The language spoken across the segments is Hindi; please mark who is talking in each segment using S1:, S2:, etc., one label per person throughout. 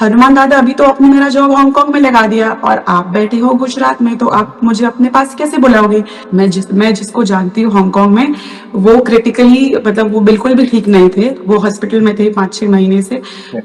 S1: हनुमान दादा अभी तो आपने मेरा जॉब हांगकांग में लगा दिया और आप बैठे हो गुजरात में, तो आप मुझे अपने पास कैसे बुलाओगे? मैं जिसको जानती हूँ हांगकांग में, वो क्रिटिकली मतलब वो बिल्कुल भी ठीक नहीं थे, वो हॉस्पिटल में थे 5-6 महीने से।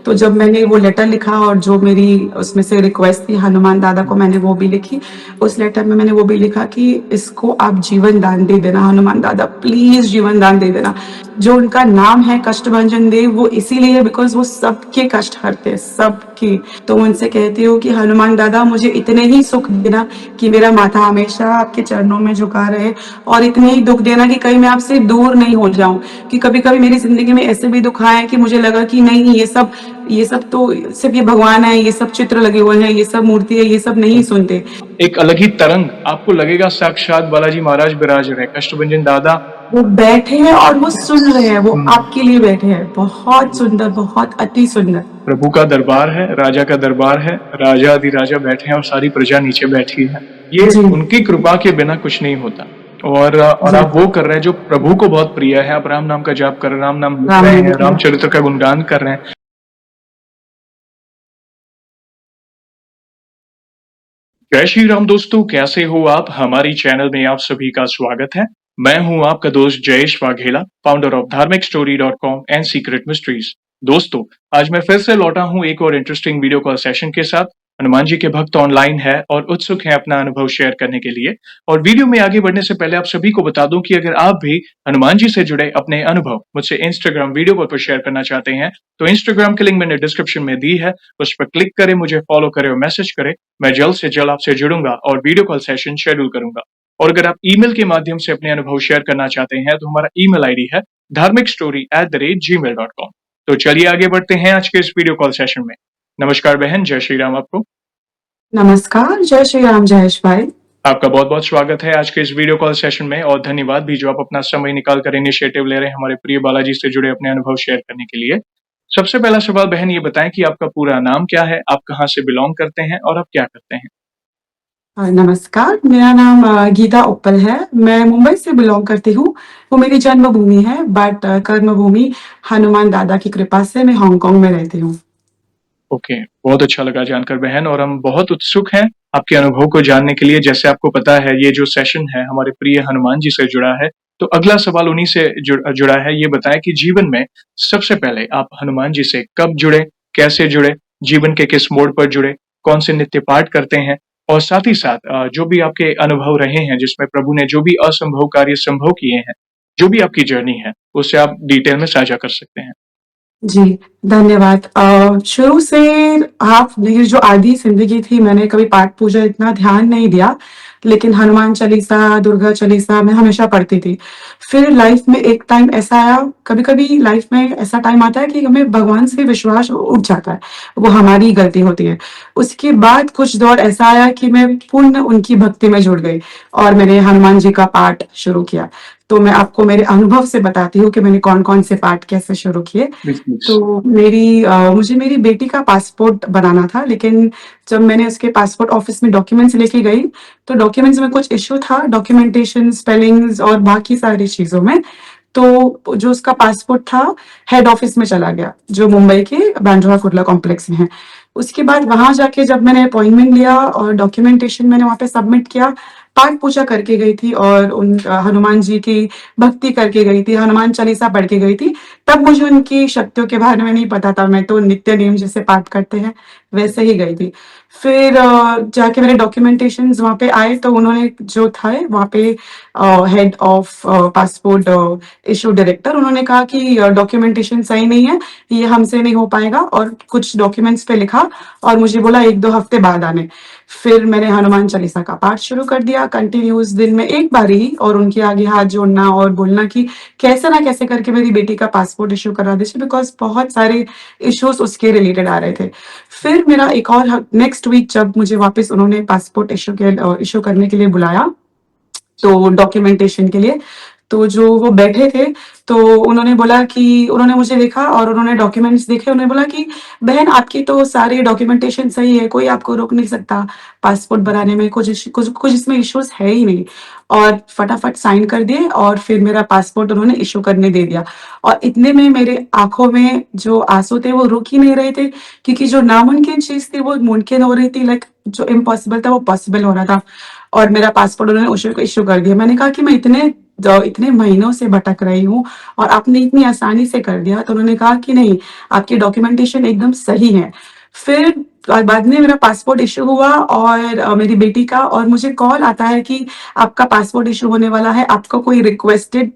S1: तो जब मैंने वो लेटर लिखा और जो मेरी उसमें से रिक्वेस्ट थी हनुमान दादा को, मैंने वो भी लिखी। उस लेटर में मैंने वो भी लिखा कि इसको आप जीवन दान दे देना, हनुमान दादा प्लीज जीवन दान दे देना। जो उनका नाम है कष्टभंजन देव, वो इसीलिए बिकॉज वो सबके कष्ट हरते हैं, सबके। तो उनसे कहती हूँ कि हनुमान दादा मुझे इतने ही सुख देना कि मेरा माथा हमेशा आपके चरणों में झुका रहे, और इतने ही दुख देना कि कहीं मैं आपसे दूर नहीं हो जाऊं। कि कभी कभी मेरी जिंदगी में ऐसे भी दुख आए कि मुझे लगा कि नहीं, ये सब तो सिर्फ ये भगवान है, ये सब चित्र लगे हुए हैं, ये सब मूर्ति है, ये सब नहीं सुनते।
S2: एक अलग ही तरंग आपको लगेगा, साक्षात बालाजी महाराज विराज रहे, कष्टभंजन दादा।
S1: वो बैठे हैं और वो सुन रहे हैं, वो
S2: हम्म,
S1: आपके लिए बैठे हैं। बहुत सुंदर, बहुत अति सुंदर।
S2: प्रभु का दरबार है, राजा का दरबार है, राजा अधिराजा बैठे हैं और सारी प्रजा नीचे बैठी है। ये
S1: जी
S2: उनकी कृपा के बिना कुछ नहीं होता। और
S1: जी।
S2: आप वो कर रहे हैं जो प्रभु को बहुत प्रिय है। आप राम नाम का जाप कर रहे हैं, राम नाम लिख
S1: राम
S2: रहे
S1: नाम
S2: हैं,
S1: की।
S2: रामचरित्र का गुणगान कर रहे हैं। जय श्री राम दोस्तों, कैसे हो आप? हमारी चैनल में आप सभी का स्वागत है। मैं हूं आपका दोस्त जयेश वाघेला, फाउंडर ऑफ धार्मिकस्टोरी.com एंड सीक्रेट मिस्ट्रीज। दोस्तों, आज मैं फिर से लौटा हूं एक और इंटरेस्टिंग वीडियो कॉल सेशन के साथ। हनुमान जी के भक्त ऑनलाइन है और उत्सुक हैं अपना अनुभव शेयर करने के लिए। और वीडियो में आगे बढ़ने से पहले आप सभी को बता दूं कि अगर आप भी हनुमान जी से जुड़े अपने अनुभव मुझसे इंस्टाग्राम वीडियो कॉल पर शेयर करना चाहते हैं, तो इंस्टाग्राम की लिंक मैंने डिस्क्रिप्शन में दी है। उस पर क्लिक करें, मुझे फॉलो करें और मैसेज करें। मैं जल्द से जल्द आपसे जुड़ूंगा और वीडियो कॉल सेशन शेड्यूल करूंगा। और अगर आप ईमेल के माध्यम से अपने अनुभव शेयर करना चाहते हैं, तो हमारा ईमेल आईडी है dharmikstory@gmail.com। तो चलिए आगे बढ़ते हैं आज के इस वीडियो कॉल सेशन में। नमस्कार बहन, जय श्री राम आपको।
S1: नमस्कार, जय श्री राम जयेश भाई।
S2: आपका बहुत बहुत स्वागत है आज के इस वीडियो कॉल सेशन में, और धन्यवाद भी जो आप अपना समय निकाल कर इनिशिएटिव ले रहे हैं हमारे प्रिय बालाजी से जुड़े अपने अनुभव शेयर करने के लिए। सबसे पहला सवाल बहन, ये बताएं कि आपका पूरा नाम क्या है, आप कहाँ से बिलोंग करते हैं और आप क्या करते हैं?
S1: नमस्कार, मेरा नाम गीता उप्पल है। मैं मुंबई से बिलोंग करती हूँ। वो मेरी जन्मभूमि है, बट कर्मभूमि हनुमान दादा की कृपा से मैं हांगकांग में रहती हूँ।
S2: ओके, बहुत अच्छा लगा जानकर बहन, और हम बहुत उत्सुक हैं आपके अनुभव को जानने के लिए। जैसे आपको पता है, ये जो सेशन है हमारे प्रिय हनुमान जी से जुड़ा है, तो अगला सवाल उन्हीं से जुड़ा है। ये बताएं कि जीवन में सबसे पहले आप हनुमान जी से कब जुड़े, कैसे जुड़े, जीवन के किस मोड़ पर जुड़े, कौन से नित्य पाठ करते हैं, और साथ ही साथ जो भी आपके अनुभव रहे हैं जिसमें प्रभु ने जो भी असंभव कार्य संभव किए हैं, जो भी आपकी जर्नी है, उससे आप डिटेल में साझा कर सकते हैं।
S1: जी, धन्यवाद। शुरू से आप मेरी जो आधी ज़िंदगी थी, मैंने कभी पाठ पूजा इतना ध्यान नहीं दिया, लेकिन हनुमान चालीसा, दुर्गा चालीसा मैं हमेशा पढ़ती थी। फिर लाइफ में एक टाइम ऐसा आया, कभी-कभी लाइफ में ऐसा टाइम आता है कि हमें भगवान से विश्वास उठ जाता है, वो हमारी गलती होती है। उसके बाद कुछ दौर ऐसा आया कि मैं पूर्ण उनकी भक्ति में जुड़ गई और मैंने हनुमान जी का पाठ शुरू किया। तो मैं आपको मेरे अनुभव से बताती हूँ कि मैंने कौन-कौन से पाठ कैसे शुरू किए।
S2: बिल्कुल।
S1: तो मुझे मेरी बेटी का पासपोर्ट बनाना था, लेकिन जब मैंने उसके पासपोर्ट ऑफिस में डॉक्यूमेंट्स लेके गई, तो डॉक्यूमेंट्स में कुछ इश्यू था, डॉक्यूमेंटेशन, स्पेलिंग्स और बाकी सारी चीज़ों में। तो जो उसका पासपोर्ट था, हेड ऑफिस में चला गया, जो मुंबई के बांद्रा कुर्ला कॉम्प्लेक्स में है। उसके बाद वहाँ जाके जब मैंने अपॉइंटमेंट लिया और डॉक्यूमेंटेशन मैंने वहाँ पे सबमिट किया, पाठ पूजा करके गई थी और हनुमान जी की भक्ति करके गई थी, हनुमान चालीसा पढ़ के गई थी। तब मुझे उनकी शक्तियों के बारे में नहीं पता था, मैं तो नित्य नियम जैसे पाठ करते हैं, वैसे ही गई थी। फिर जाके मेरे डॉक्यूमेंटेशंस वहाँ पे आए, तो उन्होंने जो था वहाँ पे head of passport issue director, उन्होंने कहा कि डॉक्यूमेंटेशन सही नहीं है, ये हमसे नहीं हो पाएगा, और कुछ डॉक्यूमेंट्स पे लिखा और मुझे बोला 1-2 हफ्ते बाद आने। फिर मैंने हनुमान चालीसा का पाठ शुरू कर दिया कंटिन्यूअस, दिन में एक बार ही, और उनके आगे हाथ जोड़ना और बोलना कि कैसे ना कैसे करके मेरी बेटी का पासपोर्ट इश्यू करा दीजिए, बिकॉज बहुत सारे इश्यूज उसके रिलेटेड आ रहे थे। फिर मेरा एक और नेक्स्ट वीक जब मुझे वापस उन्होंने पासपोर्ट इश्यू करने के लिए बुलाया, तो डॉक्यूमेंटेशन के लिए, तो जो वो बैठे थे, तो उन्होंने बोला कि उन्होंने मुझे देखा और उन्होंने डॉक्यूमेंट्स देखे, उन्होंने बोला कि बहन आपकी तो सारी डॉक्यूमेंटेशन सही है, कोई आपको रोक नहीं सकता पासपोर्ट बनाने में, कुछ इसमें इश्यूज़ है ही नहीं। और फटाफट साइन कर दिए और फिर मेरा पासपोर्ट उन्होंने इश्यू करने दे दिया। और इतने में मेरे आँखों में जो आँसू थे वो रुक ही नहीं रहे थे, क्योंकि जो नामुमकिन चीज़ थी वो मुमकिन हो रही थी, लाइक जो इम्पॉसिबल था वो पॉसिबल हो रहा था। और मेरा पासपोर्ट उन्होंने इश्यू कर दिया। मैंने कहा कि मैं इतने महीनों से भटक रही हूँ और आपने इतनी आसानी से कर दिया। तो उन्होंने कहा कि नहीं, आपकी डॉक्यूमेंटेशन एकदम सही है। फिर बाद में मेरा पासपोर्ट इश्यू हुआ और मेरी बेटी का, और मुझे कॉल आता है कि आपका पासपोर्ट इश्यू होने वाला है, आपको कोई रिक्वेस्टेड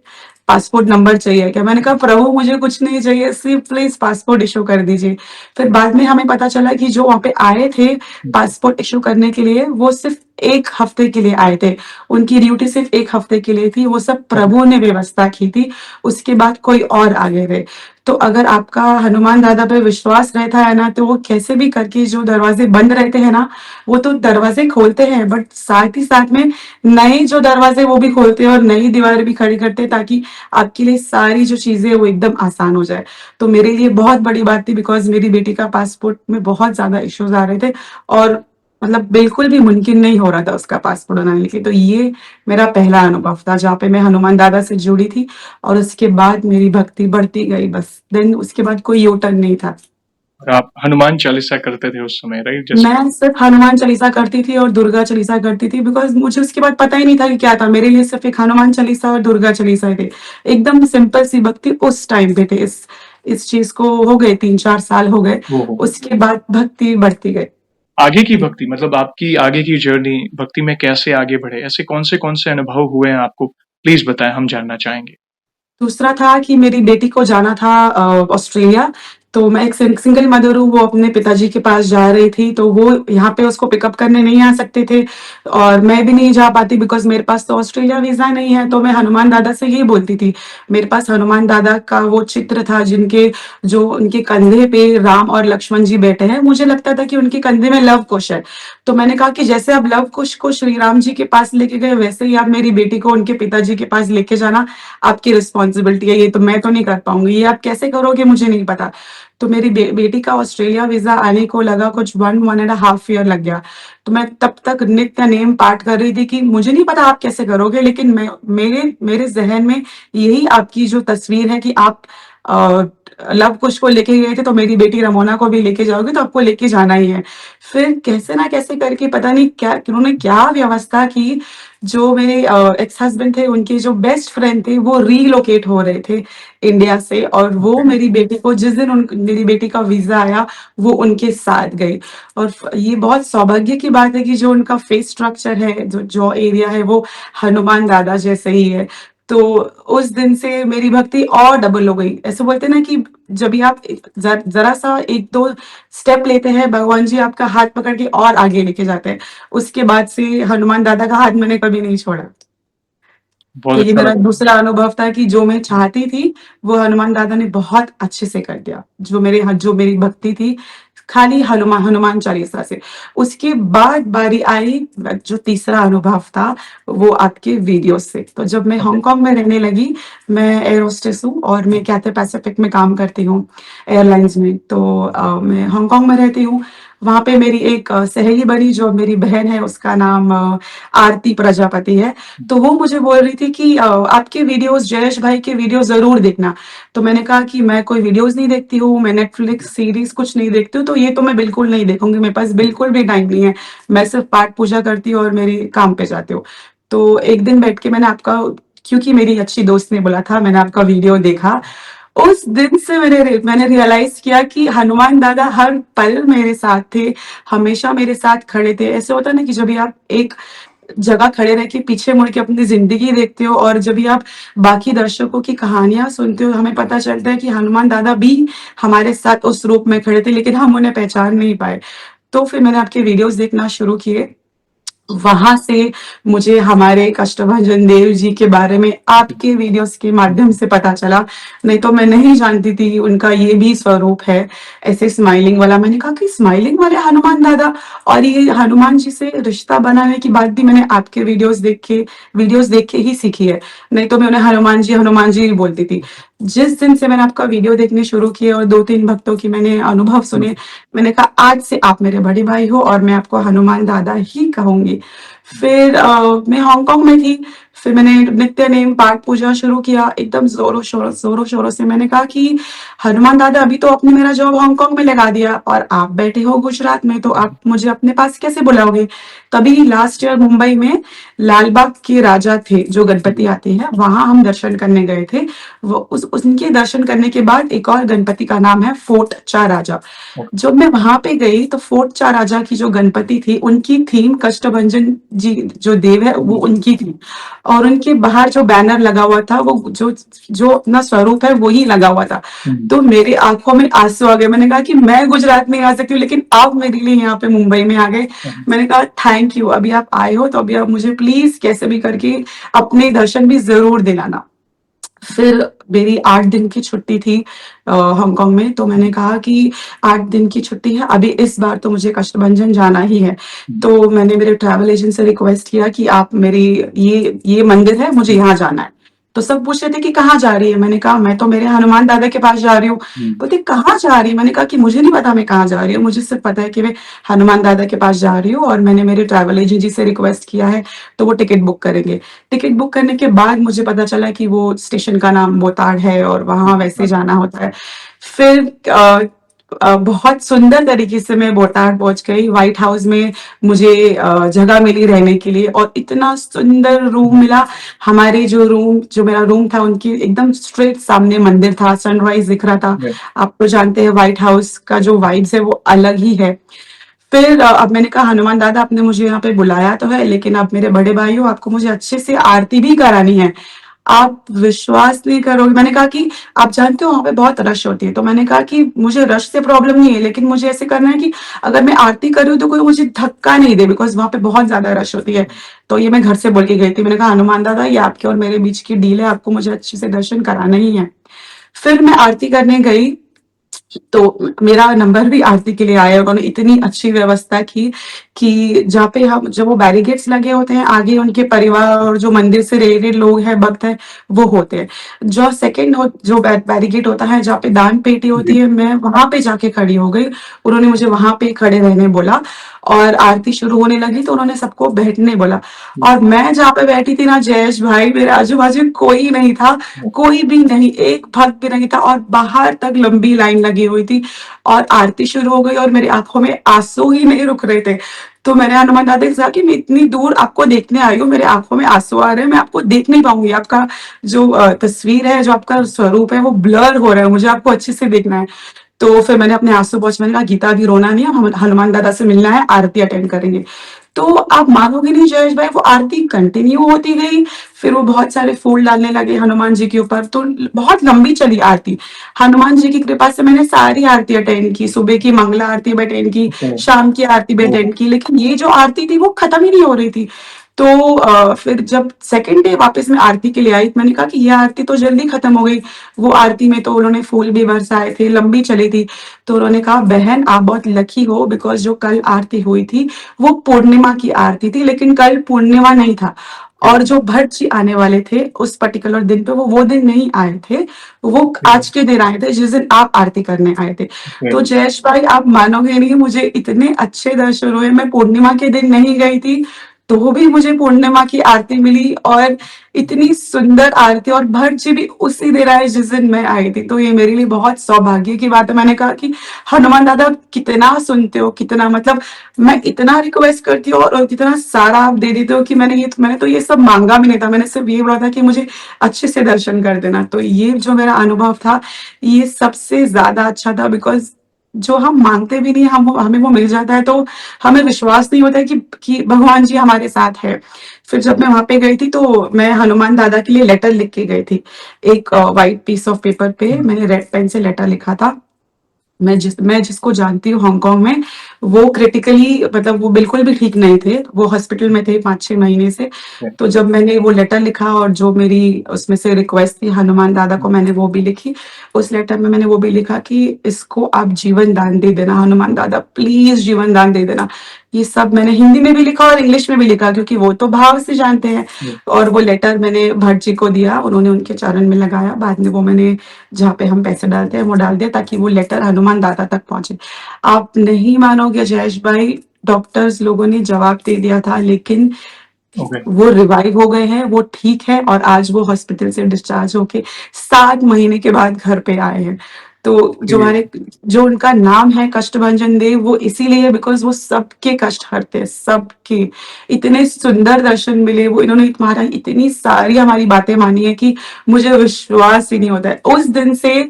S1: पासपोर्ट नंबर चाहिए क्या? मैंने कहा प्रभु मुझे कुछ नहीं चाहिए, सिर्फ प्लीज पासपोर्ट इश्यू कर दीजिए। फिर बाद में हमें पता चला कि जो वहाँ पे आए थे पासपोर्ट इश्यू करने के लिए, वो सिर्फ 1 हफ्ते के लिए आए थे। उनकी ड्यूटी सिर्फ 1 हफ्ते के लिए थी, वो सब प्रभु ने व्यवस्था की थी, उसके बाद कोई और आ गए थे। तो अगर आपका हनुमान दादा पे विश्वास रहता है ना, तो वो कैसे भी करके जो दरवाजे बंद रहते हैं ना, वो तो दरवाजे खोलते हैं, बट साथ ही साथ में नए जो दरवाजे वो भी खोलते हैं और नई दीवारें भी खड़ी करते हैं, ताकि आपके लिए सारी जो चीजें हैं वो एकदम आसान हो जाए। तो मेरे लिए बहुत बड़ी बात थी, बिकॉज मेरी बेटी का पासपोर्ट में बहुत ज्यादा इश्यूज आ रहे थे और मतलब बिल्कुल भी मुमकिन नहीं हो रहा था उसका पासपोर्ट बनाने के लिए। तो ये मेरा पहला अनुभव था जहाँ पे मैं हनुमान दादा से जुड़ी थी, और उसके बाद मेरी भक्ति बढ़ती गई, बस देन उसके बाद कोई यू टर्न नहीं था।
S2: और आप हनुमान चालीसा करते थे उस समय, राइट? जैसे
S1: मैं सिर्फ हनुमान चालीसा करती थी और दुर्गा चालीसा करती थी, बिकॉज मुझे उसके बाद पता ही नहीं था कि क्या था। मेरे लिए सिर्फ एक हनुमान चालीसा और दुर्गा चालीसा थे। एकदम सिंपल सी भक्ति उस टाइम पे थे। इस चीज को हो गए 3-4 साल हो गए।
S2: वो हो
S1: उसके बाद भक्ति बढ़ती गई।
S2: आगे की भक्ति, मतलब आपकी आगे की जर्नी भक्ति में कैसे आगे बढ़े? ऐसे कौन से अनुभव हुए हैं आपको? प्लीज बताएं, हम जानना चाहेंगे।
S1: दूसरा था कि मेरी बेटी को जाना था ऑस्ट्रेलिया। तो मैं एक सिंगल मदर हूँ, वो अपने पिताजी के पास जा रही थी, तो वो यहाँ पे उसको पिकअप करने नहीं आ सकते थे और मैं भी नहीं जा पाती, बिकॉज मेरे पास तो ऑस्ट्रेलिया वीजा नहीं है। तो मैं हनुमान दादा से यही बोलती थी। मेरे पास हनुमान दादा का वो चित्र था, जिनके जो उनके कंधे पे राम और लक्ष्मण जी बैठे हैं, मुझे लगता था कि उनके कंधे में लव कुश है। तो मैंने कहा कि जैसे आप लव कुश को श्री राम जी के पास लेके गए, वैसे ही आप मेरी बेटी को उनके पिताजी के पास लेके जाना, आपकी रिस्पॉन्सिबिलिटी है। ये तो मैं तो नहीं कर पाऊंगी, ये आप कैसे करोगे मुझे नहीं पता। तो मेरी बेटी का ऑस्ट्रेलिया वीजा आने को लगा कुछ 1.5 ईयर लग गया। तो मैं तब तक नित्य नेम पाठ कर रही थी कि मुझे नहीं पता आप कैसे करोगे, लेकिन मैं मेरे मेरे जहन में यही आपकी जो तस्वीर है कि आप लव कुश को लेके गए थे, तो मेरी बेटी रमोना को भी लेके जाओगे, तो आपको लेके जाना ही है। फिर कैसे ना कैसे करके पता नहीं क्या उन्होंने क्या व्यवस्था की। जो मेरे एक्स हस्बैंड थे, उनके जो बेस्ट फ्रेंड थे, वो रीलोकेट हो रहे थे इंडिया से, और वो मेरी बेटी को जिस दिन मेरी बेटी का वीजा आया, वो उनके साथ गई। और ये बहुत सौभाग्य की बात है कि जो उनका फेस स्ट्रक्चर है, जो एरिया है, वो हनुमान दादा जैसे ही है। तो उस दिन से मेरी भक्ति और डबल हो गई। ऐसे बोलते हैं ना कि जब भी आप जरा सा 1-2 स्टेप लेते हैं, भगवान जी आपका हाथ पकड़ के और आगे लेके जाते हैं। उसके बाद से हनुमान दादा का हाथ मैंने कभी नहीं छोड़ा।
S2: बहुत
S1: तो ये
S2: अच्छा
S1: मेरा
S2: लगा।
S1: दूसरा अनुभव था कि जो मैं चाहती थी, वो हनुमान दादा ने बहुत अच्छे से कर दिया। जो मेरी भक्ति थी, खाली हनुमान चालीसा से। उसके बाद बारी आई, जो तीसरा अनुभव था, वो आपके वीडियो से। तो जब मैं
S2: ओके।
S1: हांगकांग में रहने लगी, मैं एयर होस्टेस हूँ और मैं कैथे पैसिफिक में काम करती हूँ, एयरलाइंस में। तो मैं हांगकांग में रहती हूँ। वहाँ पे मेरी एक सहेली बनी, जो मेरी बहन है, उसका नाम आरती प्रजापति है। तो वो मुझे बोल रही थी कि आपके वीडियोस, जयेश भाई के वीडियो जरूर देखना। तो मैंने कहा कि मैं कोई वीडियोस नहीं देखती हूँ, मैं नेटफ्लिक्स सीरीज कुछ नहीं देखती हूँ, तो ये तो मैं बिल्कुल नहीं देखूंगी, मेरे पास बिल्कुल भी टाइम नहीं है। मैं सिर्फ पाठ पूजा करती हूँ और मेरी काम पे जाती हूँ। तो एक दिन बैठ के मैंने आपका, क्योंकि मेरी अच्छी दोस्त ने बोला था, मैंने आपका वीडियो देखा। उस दिन से मैंने रियलाइज किया कि हनुमान दादा हर पल मेरे साथ थे, हमेशा मेरे साथ खड़े थे। ऐसे होता है ना कि जब भी आप एक जगह खड़े रह के पीछे मुड़ के अपनी जिंदगी देखते हो, और जब भी आप बाकी दर्शकों की कहानियां सुनते हो, हमें पता चलता है कि हनुमान दादा भी हमारे साथ उस रूप में खड़े थे, लेकिन हम उन्हें पहचान नहीं पाए। तो फिर मैंने आपके वीडियोस देखना शुरू किए। वहां से मुझे हमारे कष्टभंजन देव जी के बारे में आपके वीडियोस के माध्यम से पता चला। नहीं तो मैं नहीं जानती थी उनका ये भी स्वरूप है, ऐसे स्माइलिंग वाला। मैंने कहा कि स्माइलिंग वाले हनुमान दादा, और ये हनुमान जी से रिश्ता बनाने की बात भी मैंने आपके वीडियोस देख के ही सीखी है। नहीं तो मैं उन्हें हनुमान जी ही बोलती थी। जिस दिन से मैंने आपका वीडियो देखने शुरू किए और 2-3 भक्तों की मैंने अनुभव सुने, मैंने कहा आज से आप मेरे बड़े भाई हो और मैं आपको हनुमान दादा ही कहूंगी। फिर मैं हांगकांग में थी। फिर मैंने नित्य नेम पाठ पूजा शुरू किया एकदम जोरों शोरों से। मैंने कहा कि हनुमान दादा, अभी तो आपने मेरा जॉब हांगकांग में लगा दिया और आप बैठे हो गुजरात में, तो आप मुझे अपने पास कैसे बुलाओगे? तभी लास्ट ईयर मुंबई में लालबाग के राजा थे जो गणपति आते हैं, वहां हम दर्शन करने गए थे। वो उनके दर्शन करने के बाद एक और गणपति का नाम है फोर्ट चा राजा। जब मैं वहां पे गई तो फोर्ट चा राजा की जो गणपति थी, उनकी थीम कष्टभंजन जी जो देव है वो उनकी थी। और उनके बाहर जो बैनर लगा हुआ था, वो जो जो अपना स्वरूप है वही लगा हुआ था। तो मेरी आंखों में आंसू आ गए। मैंने कहा कि मैं गुजरात में आ सकती हूँ, लेकिन आप मेरे लिए यहाँ पे मुंबई में आ गए। मैंने कहा थैंक यू, अभी आप आए हो तो अभी आप मुझे प्लीज कैसे भी करके अपने दर्शन भी जरूर दिलाना। फिर मेरी 8 दिन की छुट्टी थी हांगकांग में। तो मैंने कहा कि 8 दिन की छुट्टी है, अभी इस बार तो मुझे कष्टभंजन जाना ही है। तो मैंने मेरे ट्रैवल एजेंट से रिक्वेस्ट किया कि आप मेरी ये मंदिर है, मुझे यहाँ जाना है। तो सब पूछ रहे थे कि कहाँ जा रही है? मैंने कहा मैं तो मेरे हनुमान दादा के पास जा रही हूँ। बोलते कहाँ जा रही है? मैंने कहा कि मुझे नहीं पता मैं कहाँ जा रही हूँ, मुझे सिर्फ पता है कि मैं हनुमान दादा के पास जा रही हूँ और मैंने मेरे ट्रैवल एजेंट जी से रिक्वेस्ट किया है, तो वो टिकट बुक करेंगे। टिकट बुक करने के बाद मुझे पता चला कि वो स्टेशन का नाम बोताड़ है और वहां वैसे जाना होता है। फिर बहुत सुंदर तरीके से मैं बोटाड पहुंच गई। व्हाइट हाउस में मुझे जगह मिली रहने के लिए और इतना सुंदर रूम मिला। हमारे जो मेरा रूम था, उनकी एकदम स्ट्रेट सामने मंदिर था, सनराइज दिख रहा था। आप तो जानते हैं व्हाइट हाउस का जो वाइब्स है वो अलग ही है। फिर अब मैंने कहा हनुमान दादा, आपने मुझे यहाँ पे बुलाया तो है, लेकिन आप मेरे बड़े भाई हो, आपको मुझे अच्छे से आरती भी करानी है। आप विश्वास नहीं करोगे, मैंने कहा कि आप जानते हो वहां पे बहुत रश होती है। तो मैंने कहा कि मुझे रश से प्रॉब्लम नहीं है, लेकिन मुझे ऐसे करना है कि अगर मैं आरती कर रही हूँ तो कोई मुझे धक्का नहीं दे, बिकॉज वहां पे बहुत ज्यादा रश होती है। तो ये मैं घर से बोल के गई थी। मैंने कहा हनुमान दादा, ये आपके और मेरे बीच की डील है, आपको मुझे अच्छे से दर्शन कराना ही है। फिर मैं आरती करने गई तो मेरा नंबर भी आरती के लिए आया। उन्होंने इतनी अच्छी व्यवस्था की कि जहाँ पे हम जब वो बैरिकेड्स लगे होते हैं आगे, उनके परिवार और जो मंदिर से रिलेटेड लोग हैं, भक्त हैं, वो होते हैं। जो बैरिकेड होता है जहाँ पे दान पेटी होती है, मैं वहां पे जाके खड़ी हो गई। उन्होंने मुझे वहां पे खड़े रहने बोला और आरती शुरू होने लगी तो उन्होंने सबको बैठने बोला। और मैं जहाँ पे बैठी थी ना जयेश भाई, मेरे आजू बाजू कोई नहीं था, कोई भी नहीं, एक भक्त भी नहीं था और बाहर तक लंबी लाइन लगी हुई थी। और आरती शुरू हो गई और मेरी आंखों में आंसू ही नहीं रुक रहे थे। तो मैंने हनुमान दादा से कहा कि मैं इतनी दूर आपको देखने आई हूँ, मेरे आंखों में आंसू आ रहे हैं, मैं आपको देख नहीं पाऊंगी। आपका जो तस्वीर है, जो आपका स्वरूप है, वो ब्लर हो रहा है, मुझे आपको अच्छे से देखना है। तो फिर मैंने अपने आंसू पोंछ, मैंने कहा गीता अभी रोना नहीं है, हम हनुमान दादा से मिलना है, आरती अटेंड करेंगे। तो आप मानोगे नहीं जयेश भाई, वो आरती कंटिन्यू होती गई। फिर वो बहुत सारे फूल डालने लगे हनुमान जी के ऊपर, तो बहुत लंबी चली आरती। हनुमान जी की कृपा से मैंने सारी आरती अटेंड की, सुबह की मंगला आरती भी अटेंड की, शाम की आरती भी अटेंड की, लेकिन ये जो आरती थी वो खत्म ही नहीं हो रही थी। तो फिर जब सेकंड डे वापस मैं आरती के लिए आई, मैंने कहा कि ये आरती तो जल्दी खत्म हो गई। वो आरती में तो उन्होंने फूल भी बरसाए थे, लंबी चली थी। तो उन्होंने कहा बहन आप बहुत लकी हो, बिकॉज जो कल आरती हुई थी वो पूर्णिमा की आरती थी, लेकिन कल पूर्णिमा नहीं था। और जो भट्ट जी आने वाले थे उस पर्टिकुलर दिन पे, वो दिन नहीं आए थे, वो आज के दिन आए थे जिस दिन आप आरती करने आए थे। तो जयेश भाई आप मानोगे नहीं, मुझे इतने अच्छे दर्शन हुए। मैं पूर्णिमा के दिन नहीं गई थी तो भी मुझे पूर्णिमा की आरती मिली और इतनी सुंदर आरती, और भट्ट जी भी उसी दिन आए जिस दिन मैं आई थी। तो ये मेरे लिए बहुत सौभाग्य की बात है। मैंने कहा कि हनुमान दादा कितना सुनते हो, कितना, मतलब मैं इतना रिक्वेस्ट करती हूँ और कितना सारा आप दे देते हो कि मैंने तो ये सब मांगा भी नहीं था। मैंने सिर्फ ये बोला था कि मुझे अच्छे से दर्शन कर देना। तो ये जो मेरा अनुभव था, ये सबसे ज्यादा अच्छा था, बिकॉज जो हम मांगते भी नहीं, हम हमें वो मिल जाता है, तो हमें विश्वास नहीं होता है कि भगवान जी हमारे साथ है। फिर जब मैं वहां पे गई थी तो मैं हनुमान दादा के लिए लेटर लिख के गई थी। एक व्हाइट पीस ऑफ पेपर पे मैंने रेड पेन से लेटर लिखा था मैं जिसको जानती हूँ हांगकांग में, वो क्रिटिकली मतलब वो बिल्कुल भी ठीक नहीं थे। वो हॉस्पिटल में थे 5-6 महीने से।
S2: है।
S1: तो जब मैंने वो लेटर लिखा और जो मेरी उसमें से रिक्वेस्ट थी हनुमान दादा को, मैंने वो भी लिखी। उस लेटर में मैंने वो भी लिखा कि इसको आप जीवन दान दे देना, हनुमान दादा प्लीज़ जीवन दान दे देना। ये सब मैंने हिंदी में भी लिखा और इंग्लिश में भी लिखा, क्योंकि वो तो भाव से जानते हैं।
S2: हुँ,
S1: और वो लेटर मैंने भट्ट जी को दिया, उन्होंने उनके चरण में लगाया। बाद में वो मैंने जहाँ पे हम पैसे डालते हैं वो डाल दिया, ताकि वो लेटर हनुमान दाता तक पहुँचे। आप नहीं मानोगे जयेश भाई, डॉक्टर्स लोगों ने जवाब दे दिया था, लेकिन
S2: ओके,
S1: वो रिवाइव हो गए हैं, वो ठीक है और आज वो हॉस्पिटल से डिस्चार्ज होके 7 महीने के बाद घर पे आए हैं। तो
S2: ओके,
S1: जो उनका नाम है कष्टभंजन देव, वो इसीलिए बिकॉज़ वो सबके कष्ट हरते हैं, सबके। इतने सुंदर दर्शन मिले, वो इन्होंने हमारा इतनी सारी हमारी बातें मानी है कि मुझे विश्वास ही नहीं होता है। उस दिन से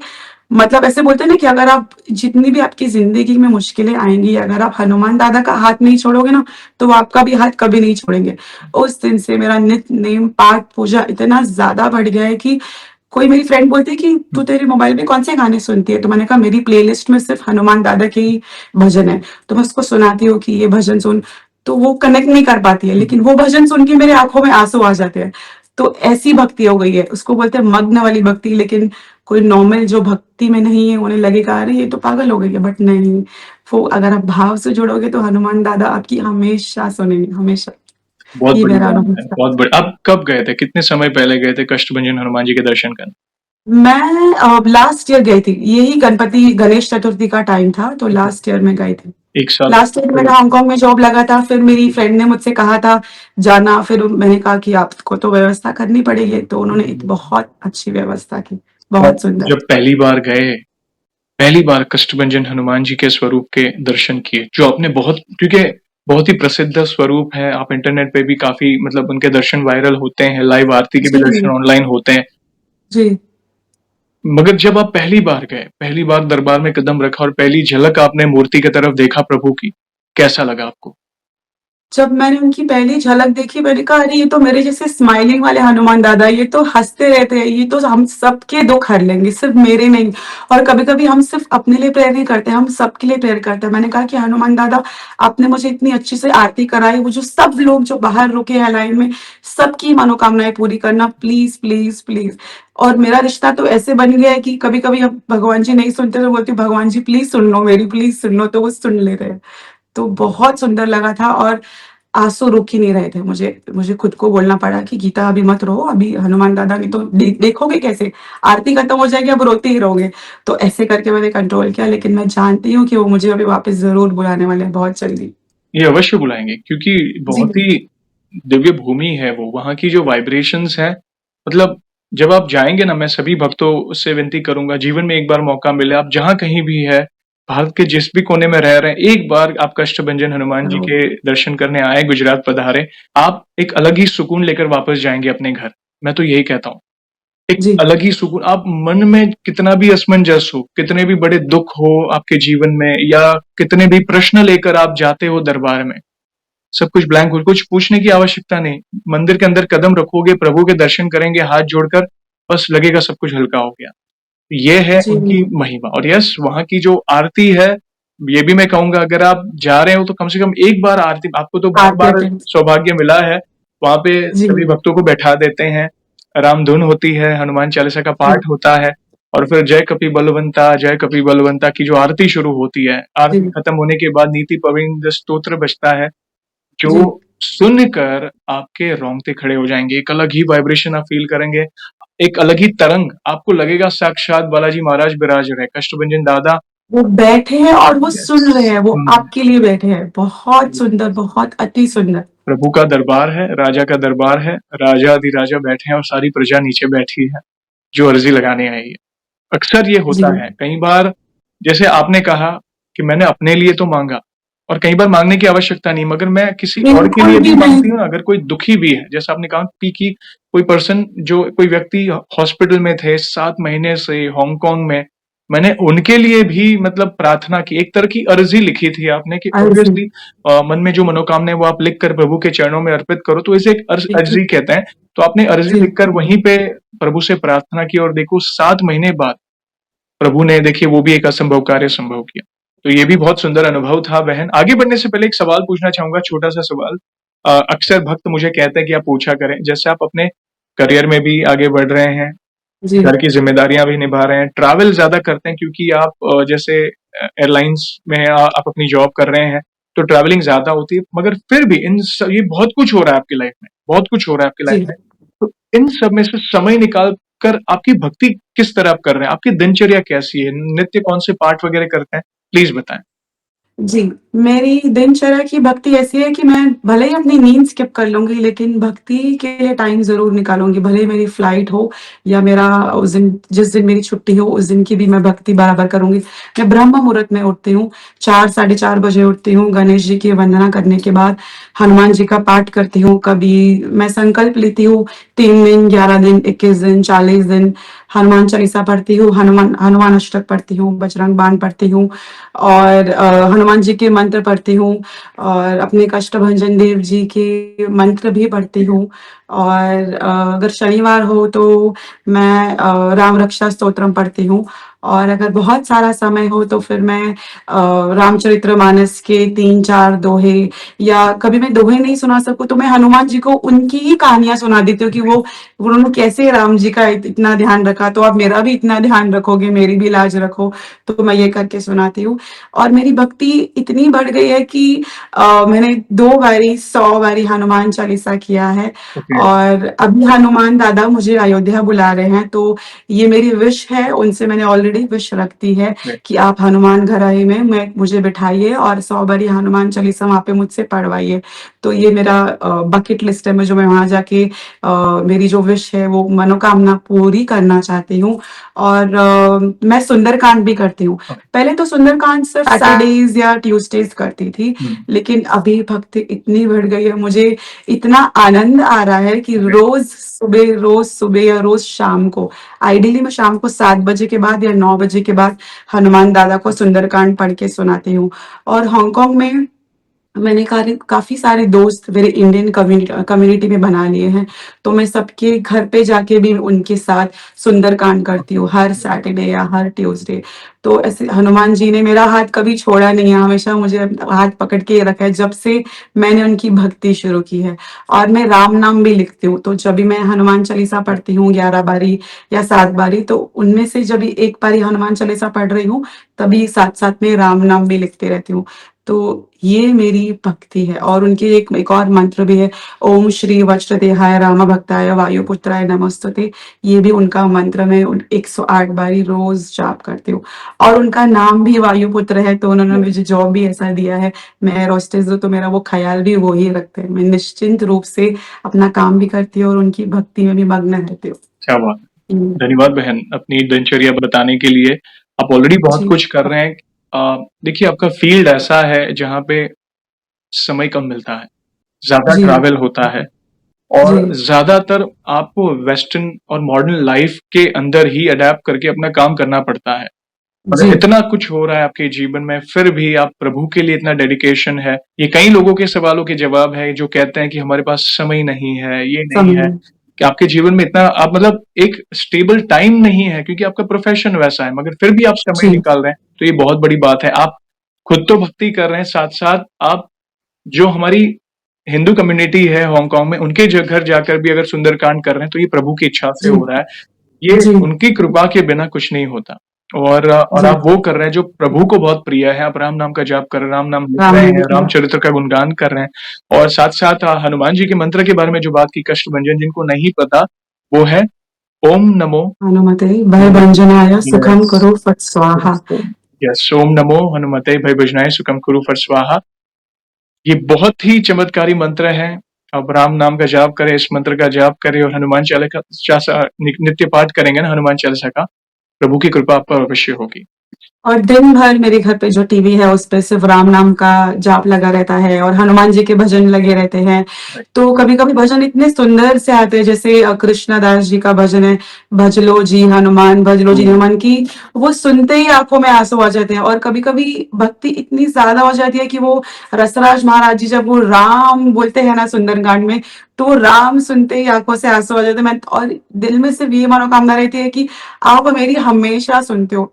S1: मतलब ऐसे बोलते हैं ना कि अगर आप जितनी भी आपकी ज़िंदगी में मुश्किलें आएँगी, अगर आप हनुमान दादा का हाथ नहीं छोड़ोगे ना, तो वो आपका भी हाथ कभी नहीं छोड़ेंगे। उस दिन से मेरा नित्य नेम, पाठ, पूजा इतना ज़्यादा बढ़ गया है कि कोई मेरी फ्रेंड बोलती है कि
S2: हुँ,
S1: तू तेरे मोबाइल में कौन से गाने सुनती है? तो मैंने कहा मेरी प्लेलिस्ट में सिर्फ़ हनुमान दादा के ही भजन है। तो मैं उसको सुनाती हूँ कि ये भजन सुन, तो वो कनेक्ट नहीं कर पाती है,
S2: हुँ,
S1: लेकिन वो भजन सुन के मेरे आँखों में आँसू आ जाते हैं। तो ऐसी भक्ति हो गई है, उसको बोलते हैं मग्न वाली भक्ति। लेकिन कोई नॉर्मल जो भक्ति में नहीं है, उन्हें लगेगा अरे ये तो पागल हो गई है, बट नहीं, वो अगर आप भाव से जुड़ोगे तो हनुमान दादा आपकी हमेशा सुनेंगे, हमेशा।
S2: बहुत
S1: ये
S2: बड़ी
S1: मेरा
S2: बात
S1: अनुभव
S2: है,
S1: था।
S2: बहुत बड़ी आप कब गए थे? कितने समय पहले गए थे कष्टभंजन हनुमान जी के दर्शन करने?
S1: मैं लास्ट ईयर गई थी। यही गणपति गणेश चतुर्थी का टाइम था, तो
S2: ओके,
S1: लास्ट ईयर में गई थी।
S2: 1 साल
S1: लास्ट ईयर
S2: पहले।
S1: मेरा हांगकांग में जॉब लगा था, फिर मेरी फ्रेंड ने मुझसे कहा था जाना, फिर मैंने कहा कि आपको तो व्यवस्था करनी पड़ेगी, तो उन्होंने एक बहुत अच्छी व्यवस्था की,
S2: तो
S1: बहुत
S2: आप
S1: सुंदर।
S2: जब पहली बार गए, पहली बार कष्टभंजन हनुमान जी के स्वरूप के दर्शन किए, जो आपने क्योंकि बहुत ही प्रसिद्ध स्वरूप है, आप इंटरनेट पे भी काफ़ी मतलब उनके दर्शन वायरल होते हैं, लाइव आरती के भी दर्शन
S1: जी,
S2: ऑनलाइन होते हैं।
S1: जी।
S2: मगर जब आप पहली बार गए, पहली बार दरबार में कदम रखा और पहली झलक आपने मूर्ति की तरफ देखा प्रभु की, कैसा लगा आपको?
S1: जब मैंने उनकी पहली झलक देखी, मैंने कहा अरे ये तो मेरे जैसे स्माइलिंग वाले हनुमान दादा, ये तो हँसते रहते हैं, ये तो हम सबके दुःख हर लेंगे, सिर्फ मेरे नहीं। और कभी-कभी हम सिर्फ अपने लिए प्रेयर नहीं करते, हम सबके लिए प्रेयर करते हैं। मैंने कहा कि हनुमान दादा, आपने मुझे इतनी अच्छी से आरती कराई, वो जो सब लोग जो बाहर रुके हैं लाइन में, सबकी मनोकामनाएँ पूरी करना प्लीज़, प्लीज़, प्लीज़। और मेरा रिश्ता तो ऐसे बन गया है कि कभी-कभी अब भगवान जी नहीं सुनते तो बोलती हूँ, भगवान जी प्लीज़ सुन लो मेरी, प्लीज़ सुन लो, तो वो सुन लेते हैं। तो बहुत सुंदर लगा था और आँसू रुक ही नहीं रहे थे। मुझे मुझे खुद को बोलना पड़ा कि गीता अभी मत रो, अभी हनुमान दादा ने तो देखोगे कैसे? आरती खत्म हो जाएगी, अब रोते ही रहोगे। तो ऐसे करके मैंने कंट्रोल किया, लेकिन मैं जानती हूँ कि वो मुझे अभी वापस ज़रूर बुलाने वाले हैं बहुत जल्दी।
S2: ये अवश्य बुलाएँगे क्योंकि
S1: जी,
S2: बहुत ही दिव्य भूमि है वो, वहाँ की जो वाइब्रेशंस हैं, मतलब जब आप जाएँगे ना मैं सभी भक्तों से विनती करूँगा जीवन में एक बार मौका मिले, आप जहाँ कहीं भी है, भारत के जिस भी कोने में रह रहे हैं, एक बार आप कष्टभंजन हनुमान जी
S1: ज़रूर।
S2: के दर्शन करने आएँ, गुजरात पधारें, आप एक अलग ही सुकून लेकर वापस जाएँगे अपने घर। मैं तो यही कहता हूँ। एक
S1: जी,
S2: अलग ही सुकून आप मन में कितना भी असमंजस हो, कितने भी बड़े दुःख हो आपके जीवन में या कितने भी प्रश्न लेकर आप जाते हो दरबार में, सब कुछ ब्लैंक हो, कुछ पूछने की आवश्यकता नहीं। मंदिर के अंदर कदम रखोगे, प्रभु के दर्शन करेंगे हाथ जोड़कर, बस लगेगा सब कुछ हल्का हो गया। ये है
S1: जी,
S2: उनकी महिमा और यस वहाँ की जो आरती है, ये भी मैं कहूँगा अगर आप जा रहे हो तो कम से कम एक बार आरती आपको तो
S1: आरती
S2: बार-बार
S1: अटेंड।
S2: सौभाग्य मिला है, वहाँ पे
S1: जी,
S2: सभी भक्तों को बैठा देते हैं, राम धुन होती है, हनुमान चालीसा का
S1: जी,
S2: पाठ होता है और फिर जय कपि बलवंता की जो आरती शुरू होती है, आरती
S1: जी,
S2: खत्म होने के बाद नीति पवित्र स्तोत्र बजता है,
S1: जी।
S2: जो सुनकर आपके रोंगटे खड़े हो जाएँगे, एक अलग ही वाइब्रेशन आप फ़ील करेंगे, एक अलग ही तरंग, आपको लगेगा साक्षात बालाजी महाराज विराज रहे, कष्टभंजन दादा
S1: वो बैठे हैं और वो
S2: यस
S1: सुन रहे हैं, वो
S2: हुँ,
S1: आपके लिए बैठे हैं। बहुत सुंदर, बहुत अति सुंदर।
S2: प्रभु का दरबार है, राजा का दरबार है, राजा-अधिराजा बैठे हैं और सारी प्रजा नीचे बैठी है, जो अर्ज़ी लगाने आई है। अक्सर ये
S1: जी,
S2: होता है, कई बार जैसे आपने कहा कि मैंने अपने लिए तो माँगा और कई बार माँगने की आवश्यकता नहीं, मगर मैं किसी और के
S1: बिल्कुल
S2: लिए भी
S1: भी नहीं।
S2: माँगती हूँ ना, अगर कोई दुखी भी है, जैसा आपने कहा कि कोई पर्सन जो कोई व्यक्ति हॉस्पिटल में थे 7 महीने से हांगकांग में, मैंने उनके लिए भी मतलब प्रार्थना की, एक तरह की अर्ज़ी लिखी थी आपने कि
S1: अर्ज़ी।
S2: ऑब्वियसली मन में जो मनोकामना है वो आप लिख कर प्रभु के चरणों में अर्पित करो, तो इसे एक
S1: बिल्कुल,
S2: अर्ज़ी कहते हैं। तो आपने अर्ज़ी
S1: जी।
S2: लिखकर वहीं पे प्रभु से प्रार्थना की और देखो 7 महीने बाद प्रभु ने देखिए वो भी एक असंभव कार्य संभव किया। तो ये भी बहुत सुंदर अनुभव था बहन। आगे बढ़ने से पहले एक सवाल पूछना चाहूँगा, छोटा-सा सवाल। अक्सर भक्त मुझे कहते हैं कि आप पूछा करें, जैसे आप अपने करियर में भी आगे बढ़ रहे हैं,
S1: जी,
S2: घर की ज़िम्मेदारियाँ भी निभा रहे हैं, ट्रैवल ज़्यादा करते हैं क्योंकि आप जैसे एयरलाइन्स में आप अपनी जॉब कर रहे हैं, तो ट्रैवलिंग ज़्यादा होती है, मगर फिर भी ये बहुत कुछ हो रहा है आपकी लाइफ़ में, बहुत कुछ हो रहा है आपकी लाइफ़
S1: जी।
S2: में। तो इन सब में से समय निकाल कर आपकी भक्ति किस तरह आप कर रहे हैं? आपकी दिनचर्या कैसी है? नित्य कौन से पाठ वगैरह करते हैं? प्लीज़ बताएँ।
S1: जी, मेरी दिनचर्या की भक्ति ऐसी है कि मैं भले ही अपनी नींद स्किप कर लूँगी, लेकिन भक्ति के लिए टाइम ज़रूर निकालूँगी। भले ही मेरी फ्लाइट हो या मेरा उस दिन जिस दिन मेरी छुट्टी हो, उस दिन की भी मैं भक्ति बराबर करूँगी। मैं ब्रह्म मुहूर्त में उठती हूँ, 4 साढ़े 4 बजे उठती हूँ, गणेश जी की वंदना करने के बाद हनुमान जी का पाठ करती हूँ। कभी मैं संकल्प लेती हूँ 3 दिन, 11 दिन, 21 दिन, 40 दिन हनुमान चालीसा पढ़ती हूँ, हनुमान हनुमान अष्टक पढ़ती हूँ, बजरंग बाण पढ़ती हूँ और हनुमान जी के मंत्र पढ़ती हूँ और अपने कष्टभंजन देव जी के मंत्र भी पढ़ती हूँ और अगर शनिवार हो तो मैं राम रक्षा स्तोत्रम पढ़ती हूँ और अगर बहुत सारा समय हो तो फिर मैं रामचरितमानस के 3-4 दोहे या कभी मैं दोहे नहीं सुना सकूँ तो मैं हनुमान जी को उनकी ही कहानियाँ सुना देती हूँ कि वो उन्होंने कैसे राम जी का इतना ध्यान रखा, तो आप मेरा भी इतना ध्यान रखोगे, मेरी भी लाज रखो। तो मैं ये करके सुनाती हूँ और मेरी भक्ति इतनी बढ़ गई है कि मैंने 2 बारी 100 बारी हनुमान चालीसा किया है
S2: ओके,
S1: और अभी हनुमान दादा मुझे अयोध्या बुला रहे हैं, तो ये मेरी विश है, उनसे मैंने ऑलरेडी विश रख दी है
S2: ग्रेट,
S1: कि आप हनुमान गढ़ाई में मैं मुझे बिठाइए और 100 बारी हनुमान चालीसा वहाँ पे मुझसे पढ़वाइए। तो ये मेरा बकेट लिस्ट है, मैं जो मैं वहाँ जाके मेरी जो विश है वो मनोकामना पूरी करना चाहती हूँ और मैं सुंदरकांड भी करती हूँ।
S2: ओके,
S1: पहले तो सुंदरकांड सिर्फ सैटरडेज या ट्यूसडेज करती थी,
S2: हुँ,
S1: लेकिन अभी भक्ति इतनी बढ़ गई है, मुझे इतना आनंद आ रहा है कि
S2: ग्रेट,
S1: रोज सुबह या रोज शाम को, आइडियली मैं शाम को 7 बजे के बाद या 9 बजे के बाद हनुमान दादा को सुंदरकांड पढ़ के सुनाती हूँ और हांगकांग में मैंने काफ़ी सारे दोस्त मेरे इंडियन कम्युनिटी में बना लिए हैं, तो मैं सबके घर पे जाके भी उनके साथ सुंदरकांड करती
S2: ओके,
S1: हूँ, हर सैटरडे या हर ट्यूसडे। तो ऐसे हनुमान जी ने मेरा हाथ कभी छोड़ा नहीं है, हमेशा मुझे हाथ पकड़ के रखा है, जब से मैंने उनकी भक्ति शुरू की है और मैं राम नाम भी लिखती हूँ, तो जब भी मैं हनुमान चालीसा
S2: ग्रेट,
S1: पढ़ती हूँ 11 बारी या 7 बारी, तो उनमें से जब भी एक बारी हनुमान चालीसा पढ़ रही हूँ, तभी साथ-साथ में राम नाम भी लिखते रहती हूँ। तो ये मेरी भक्ति है और उनके एक और मंत्र भी है, ओम श्री वज्रदेहाय राम भक्ताय वायुपुत्राय नमस्तुते। ये भी उनका मंत्र मैं 108 बारी रोज जाप करती हूँ और उनका नाम भी वायुपुत्र है, तो उन्होंने
S2: ग्रेट,
S1: मुझे जॉब भी ऐसा दिया है। मैं एयर होस्टेस हूँ, तो मेरा वो ख्याल भी वो ही रखते हैं। मैं निश्चिंत रूप से अपना काम भी करती हूँ और उनकी भक्ति में भी मग्न रहती हूँ।
S2: क्या बात
S1: हुँ,
S2: है। धन्यवाद बहन, अपनी दिनचर्या बताने के लिए। आप ऑलरेडी बहुत
S1: जी,
S2: कुछ कर रहे हैं। देखिए आपका फ़ील्ड ऐसा है जहाँ पे समय कम मिलता है, ज़्यादा
S1: जी,
S2: ट्रैवल होता है
S1: जी,
S2: और ज़्यादातर आपको वेस्टर्न और मॉडर्न लाइफ़ के अंदर ही अडैप्ट करके अपना काम करना पड़ता है।
S1: जी,
S2: मतलब इतना कुछ हो रहा है आपके जीवन में, फिर भी आप प्रभु के लिए इतना डेडिकेशन है। ये कई लोगों के सवालों के जवाब है जो कहते हैं कि हमारे पास समय नहीं है, ये नहीं है,
S1: समझी।
S2: कि आपके जीवन में इतना आप मतलब एक स्टेबल टाइम नहीं है क्योंकि आपका प्रोफ़ेशन वैसा है, मगर फिर भी आप समय
S1: जी,
S2: निकाल रहे हैं, तो ये बहुत बड़ी बात है। आप खुद तो भक्ति कर रहे हैं, साथ-साथ आप जो हमारी हिंदू कम्युनिटी है हांगकांग में, उनके घर जाकर भी अगर सुंदरकांड कर रहे हैं, तो ये प्रभु की इच्छा से
S1: जी,
S2: हो रहा है। ये
S1: जी,
S2: उनकी कृपा के बिना कुछ नहीं होता। और
S1: जी,
S2: आप वो कर रहे हैं जो प्रभु को बहुत प्रिय है, आप राम नाम का जाप कर रहे हैं, राम नाम लिख
S1: राम
S2: रहे
S1: ने
S2: हैं,
S1: किया।
S2: रामचरित्र का गुणगान कर रहे हैं और साथ-साथ हनुमान जी के मंत्र के बारे में जो बात की कष्टभंजन जिनको नहीं पता, वो है ओम नमो
S1: हनुमते
S2: हनुमते
S1: भयभंजनाय सुखम
S2: यस,
S1: करो फट स्वाहा।
S2: यस, यस, ओम नमो हनुमते भयभजनाय सुखम कुरु फट स्वाहा। ये बहुत ही चमत्कारी मंत्र है। आप राम नाम का जाप करें, इस मंत्र का जाप करें और हनुमान चालीसा नित्य पाठ करेंगे ना हनुमान चालीसा का, प्रभु की कृपा आप पर अवश्य होगी।
S1: और दिन भर मेरे घर पे जो टीवी है उस पे सिर्फ राम नाम का जाप लगा रहता है और हनुमान जी के भजन लगे रहते हैं।
S2: राइट,
S1: तो कभी-कभी भजन इतने सुंदर से आते हैं, जैसे कृष्णदास जी का भजन है, भज लो जी
S2: हुँ,
S1: हनुमान की, वो सुनते ही आँखों में आँसू आ जाते हैं और कभी-कभी भक्ति इतनी ज़्यादा हो जाती है कि वो रसराज महाराज जी जब वो राम बोलते हैं ना सुंदरकांड में, तो वो राम सुनते ही आँखों से आँसू आ जाते हैं। मैं और दिल में सिर्फ ये मनोकामना रहती है कि आप मेरी हमेशा सुनते हो।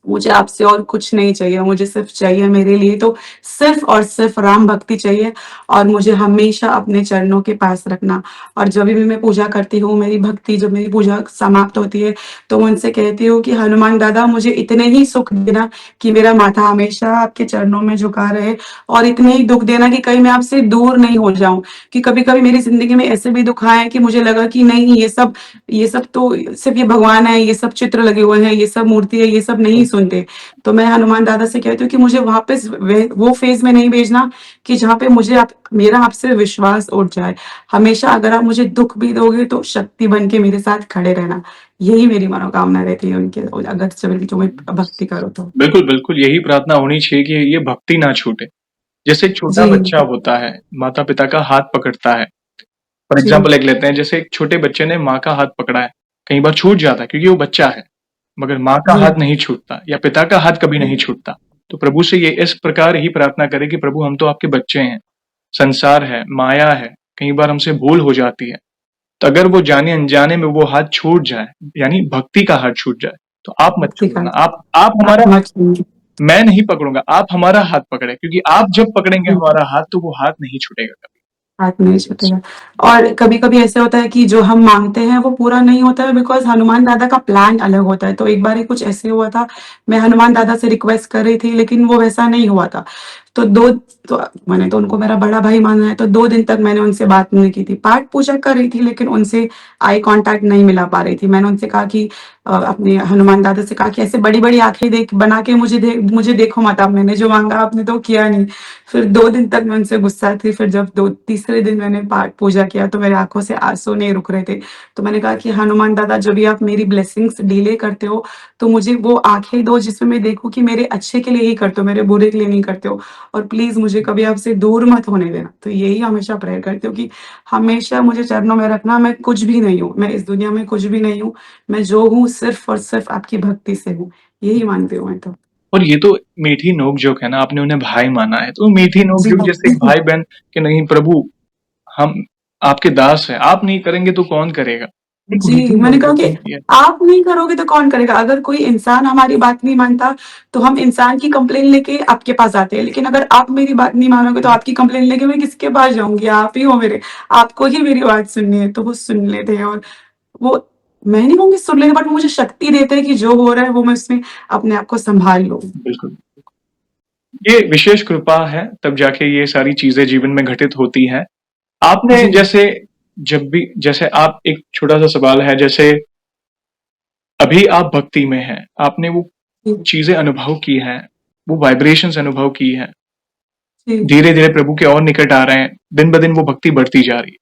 S1: मुझे आपसे और कुछ नहीं चाहिए, मुझे सिर्फ़ चाहिए मेरे लिए तो सिर्फ़ और सिर्फ़ राम भक्ति चाहिए और मुझे हमेशा अपने चरणों के पास रखना। और जभी भी मैं पूजा करती हूँ, मेरी भक्ति जब मेरी पूजा समाप्त होती है, तो मैं उनसे कहती हूँ कि हनुमान दादा मुझे इतने ही सुख देना कि मेरा माथा हमेशा आपके चरणों में झुका रहे और इतने ही दुःख देना कि कहीं मैं आपसे दूर नहीं हो जाऊँ। कि कभी-कभी मेरी ज़िंदगी में ऐसे भी दुःख आए कि मुझे लगा कि नहीं ये सब तो सिर्फ़ ये भगवान है, ये सब चित्र लगे हुए हैं, ये सब मूर्ति है, ये सब नहीं सुनते। तो मैं हनुमान दादा से कहती हूँ कि मुझे वापस वे वो फ़ेज़ में नहीं भेजना कि जहाँ पे मुझे आप मेरा आपसे विश्वास उठ जाए। हमेशा अगर आप मुझे दुःख भी दोगे तो शक्ति बन के मेरे साथ खड़े रहना। यही मेरी मनोकामना रहती है उनके अगर जो मैं भक्ति करूँ तो।
S2: बिल्कुल, बिल्कुल, यही प्रार्थना होनी चाहिए कि ये भक्ति ना छूटे। जैसे एक छोटा
S1: जी,
S2: बच्चा होता है, माता-पिता का हाथ पकड़ता है। फॉर
S1: जी,
S2: एग्ज़ाम्पल एक लेते हैं, जैसे एक छोटे बच्चे ने माँ का हाथ पकड़ा है, कई बार छूट जाता है क्योंकि वो बच्चा है, मगर माँ का
S1: जी,
S2: हाथ नहीं छूटता या पिता का हाथ कभी नहीं छूटता। तो प्रभु से ये इस प्रकार ही प्रार्थना करें कि प्रभु हम तो आपके बच्चे हैं, संसार है, माया है, कई बार हमसे भूल हो जाती है। तो अगर वो जाने-अनजाने में वो हाथ छूट जाए, यानी भक्ति का हाथ छूट जाए, तो आप मत
S1: भक्ति का
S2: छोड़ना। आप
S1: आप
S2: हमारा
S1: मत छूइए।
S2: मैं नहीं पकड़ूँगा, आप हमारा हाथ पकड़ें क्योंकि आप जब पकड़ेंगे
S1: जी।
S2: हमारा हाथ तो वो हाथ नहीं छूटेगा कभी।
S1: हाथ नहीं छूटेगा। और कभी-कभी ऐसा होता है कि जो हम माँगते हैं वो पूरा नहीं होता है बिकॉज़ हनुमान दादा का प्लान अलग होता है। तो एक बारी कुछ ऐसे हुआ था, मैं हनुमान दादा से रिक्वेस्ट कर रही थी लेकिन वो वैसा नहीं हुआ था। तो 2 तो मैंने तो उनको मेरा बड़ा भाई माना है तो 2 दिन तक मैंने उनसे बात नहीं की थी। पाठ पूजा कर रही थी लेकिन उनसे आई कॉन्टैक्ट नहीं मिला पा रही थी। मैंने उनसे कहा कि अपने हनुमान दादा से कहा कि ऐसे बड़ी-बड़ी आँखें देख बना के मुझे देखो मत आप, मैंने जो माँगा आपने तो किया नहीं। फिर 2 दिन तक मैं उनसे गुस्सा थी, फिर जब 2 तीसरे दिन मैंने पाठ पूजा किया तो मेरी आँखों से आँसू नहीं रुक रहे थे। तो मैंने कहा कि हनुमान दादा जब भी आप मेरी ब्लेसिंग्स डिले करते हो, तो मुझे वो आँखें दो जिसमें मैं देखूँ कि मेरे अच्छे के लिए ही करते हो, मेरे बुरे के लिए नहीं करते हो और प्लीज़ मुझे कभी आपसे दूर मत होने देना। तो यही हमेशा प्रेयर करती हूँ कि हमेशा मुझे चरणों में रखना, मैं कुछ भी नहीं हूँ, मैं इस दुनिया में कुछ भी नहीं हूँ, मैं जो हूँ सिर्फ़ और सिर्फ़ आपकी भक्ति से हूँ। यही मानती हूँ मैं तो।
S2: और ये तो मीठी नोक-झोंक है ना, आपने उन्हें भाई माना है, तो मीठी
S1: जी
S2: नोक-झोंक
S1: हाँ।
S2: जैसे एक भाई-बहन कि नहीं प्रभु हम आपके दास हैं, आप नहीं करेंगे तो कौन करेगा? एक
S1: जी,
S2: मीठी
S1: मैंने कहा
S2: नोक-झोंक
S1: कि
S2: होती है।
S1: आप नहीं करोगे तो कौन करेगा? अगर कोई इंसान हमारी बात नहीं मानता, तो हम इंसान की कंप्लेंट लेके आपके पास आते हैं। लेकिन अगर आप मेरी बात नहीं मानोगे तो आपकी कंप्लेंट लेके मैं किसके पास जाऊँगी? आप ही हो मेरे, आपको ही मेरी बात सुननी है, तो वो सुन लेते हैं और वो मैं नहीं कहूँगी सुन लेंगे बट मुझे शक्ति देते हैं कि जो हो रहा है वो मैं उसमें अपने आप को सँभाल लूँ।
S2: बिल्कुल। ये विशेष कृपा है, तब जाके ये सारी चीज़ें जीवन में घटित होती हैं। आपने
S1: जी,
S2: जैसे जब भी जैसे आप एक छोटा-सा सवाल है, जैसे अभी आप भक्ति में हैं, आपने वो
S1: जी,
S2: चीज़ें अनुभव की हैं, वो वाइब्रेशंस अनुभव की हैं,
S1: जी,
S2: धीरे-धीरे प्रभु के और निकट आ रहे हैं, दिन-ब-दिन वो भक्ति बढ़ती जा रही है।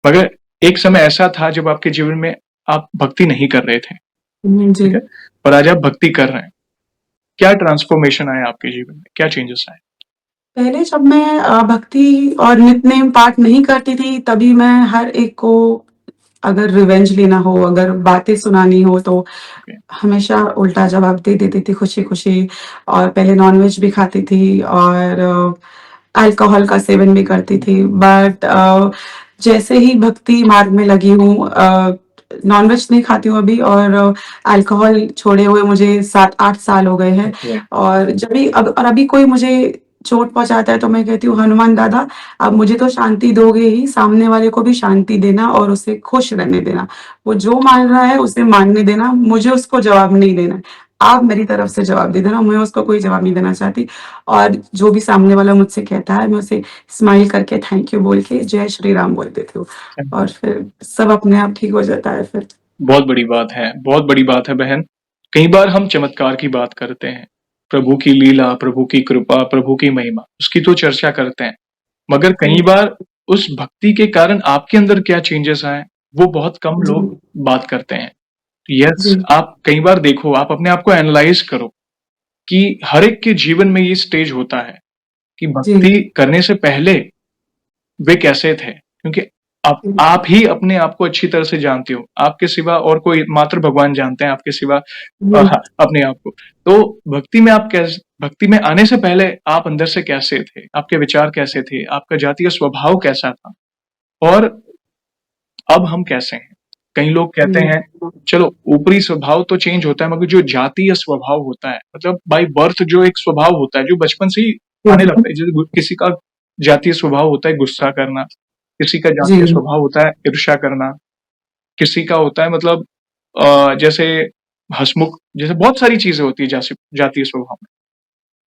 S2: मगर एक समय ऐसा था जब आपके जीवन में आप भक्ति नहीं कर रहे थे,
S1: जी।
S2: ठीक है? और आज आप भक्ति कर रहे हैं। क्या ट्रांसफ़ॉर्मेशन आया आपके जीवन में? क्या चेंजेस आए?
S1: पहले जब मैं भक्ति और नित्य-नेम पाठ नहीं करती थी, तभी मैं हर एक को अगर रिवेंज लेना हो, अगर बातें सुनानी हो तो
S2: ओके,
S1: हमेशा उल्टा जवाब दे देती थी खुशी-खुशी और पहले नॉन-वेज भी खाती थी और अल्कोहल का सेवन भी करती थी। बट जैसे ही भक्ति मार्ग में लगी हूँ नॉन-वेज नहीं खाती हूँ अभी और अल्कोहल छोड़े हुए मुझे 7-8 साल हो गए हैं
S2: ओके,
S1: और जब भी अब और अभी कोई मुझे चोट पहुँचाता है तो मैं कहती हूँ हनुमान दादा अब मुझे तो शांति दोगे ही, सामने वाले को भी शांति देना और उसे खुश रहने देना। वो जो मान रहा है उसे मानने देना, मुझे उसको जवाब नहीं देना है। आप मेरी तरफ से जवाब दे देना, मैं उसको कोई जवाब नहीं देना चाहती और जो भी सामने वाला मुझसे कहता है, मैं उसे स्माइल करके थैंक यू बोल के जय श्री राम बोल देती हूँ
S2: क्या
S1: और
S2: बात है।
S1: फिर सब अपने आप ठीक हो जाता है फिर।
S2: बहुत बड़ी बात है, बहुत बड़ी बात है बहन। कई बार हम चमत्कार की बात करते हैं, प्रभु की लीला, प्रभु की कृपा, प्रभु की महिमा, उसकी तो चर्चा करते हैं। मगर कई
S1: जी,
S2: बार उस भक्ति के कारण आपके अंदर क्या चेंजेस आए, वो बहुत कम
S1: जी,
S2: लोग बात करते हैं। यस,
S1: जी,
S2: आप कई बार देखो, आप अपने आप को एनालाइज़ करो कि हर एक के जीवन में ये स्टेज होता है कि
S1: जी,
S2: भक्ति करने से पहले वे कैसे थे? क्योंकि
S1: जी,
S2: आप ही अपने आप को अच्छी तरह से जानते हो। आपके सिवा और कोई मात्र भगवान जानते हैं आपके सिवा
S1: जी,
S2: हाँ, अपने आप को। तो भक्ति में आने से पहले आप अंदर से कैसे थे? आपके विचार कैसे थे? आपका जातीय स्वभाव कैसा था? और अब हम कैसे हैं? कई लोग कहते हैं,
S1: हुँ।
S2: चलो ऊपरी स्वभाव तो चेंज होता है, मगर जो जातीय स्वभाव होता है, मतलब बाय बर्थ जो एक स्वभाव होता है, जो बचपन से ही आने लगता है। जैसे किसी का जातीय स्वभाव होता है गुस्सा करना, किसी का
S1: जी,
S2: जातीय स्वभाव होता है ईर्ष्या करना, किसी का होता है मतलब जैसे हँसमुख, जैसे बहुत सारी चीज़ें होती हैं जातीय स्वभाव में।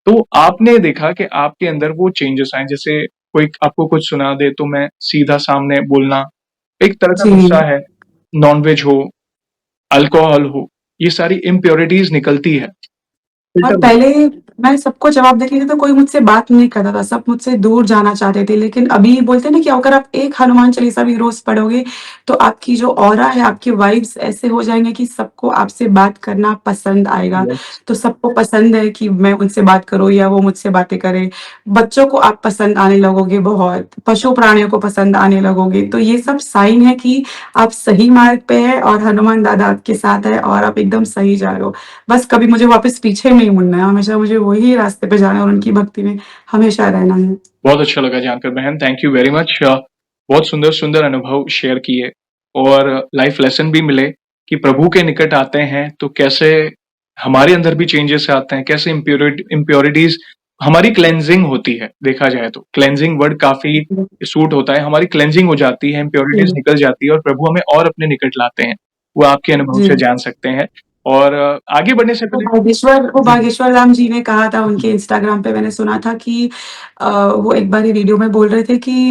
S2: तो आपने देखा कि आपके अंदर वो चेंजेस आए, जैसे कोई आपको कुछ सुना दे तो मैं सीधा सामने बोलना, एक तरह का
S1: जी।
S2: गुस्सा है, नॉन-वेज हो, अल्कोहल हो, ये सारी इम्प्योरिटीज़ निकलती है,
S1: और
S2: फ़िल्टर
S1: पहले मैं सबको जवाब देती थी तो कोई मुझसे बात नहीं करता था, सब मुझसे दूर जाना चाहते थे। लेकिन अभी बोलते हैं ना कि अगर आप एक हनुमान चालीसा भी रोज़ पढ़ोगे, तो आपकी जो ऑरा है, आपके वाइब्स ऐसे हो जाएँगे कि सबको आपसे बात करना पसंद आएगा।
S2: यस,
S1: तो सबको पसंद है कि मैं उनसे बात करूँ या वो मुझसे बातें करें। बच्चों को आप पसंद आने लगोगे बहुत, पशु-प्राणियों को पसंद आने लगोगे। तो ये सब साइन है कि आप सही मार्ग पे हैं और हनुमान दादा आपके साथ है और आप एकदम सही जा रहे हो। बस कभी मुझे वापस पीछे नहीं मुड़ना है, हमेशा मुझे वही रास्ते पे जाना है और उनकी भक्ति में हमेशा रहना है।
S2: बहुत अच्छा लगा जानकर बहन, थैंक यू वेरी मच। बहुत सुंदर-सुंदर अनुभव शेयर किए और लाइफ लेसन भी मिले कि प्रभु के निकट आते हैं, तो कैसे हमारे अंदर भी चेंजेस आते हैं, कैसे इम्प्योरिटीज़ हमारी क्लेंजिंग होती है, देखा जाए तो। क्लेंजिंग वर्ड काफ़ी सूट होता है, हमारी क्लेंजिंग हो जाती है, इम्प्योरिटीज़
S1: जी,
S2: निकल जाती है और प्रभु हमें और अपने निकट लाते हैं। वो आपके अनुभव
S1: जी।
S2: से जान सकते हैं और आगे बढ़ने से पहले
S1: वो
S2: जी,
S1: भागेश्वर राम जी ने कहा था
S2: जी,
S1: उनके इंस्टाग्राम पे मैंने सुना था कि वो एक बारी वीडियो में बोल रहे थे कि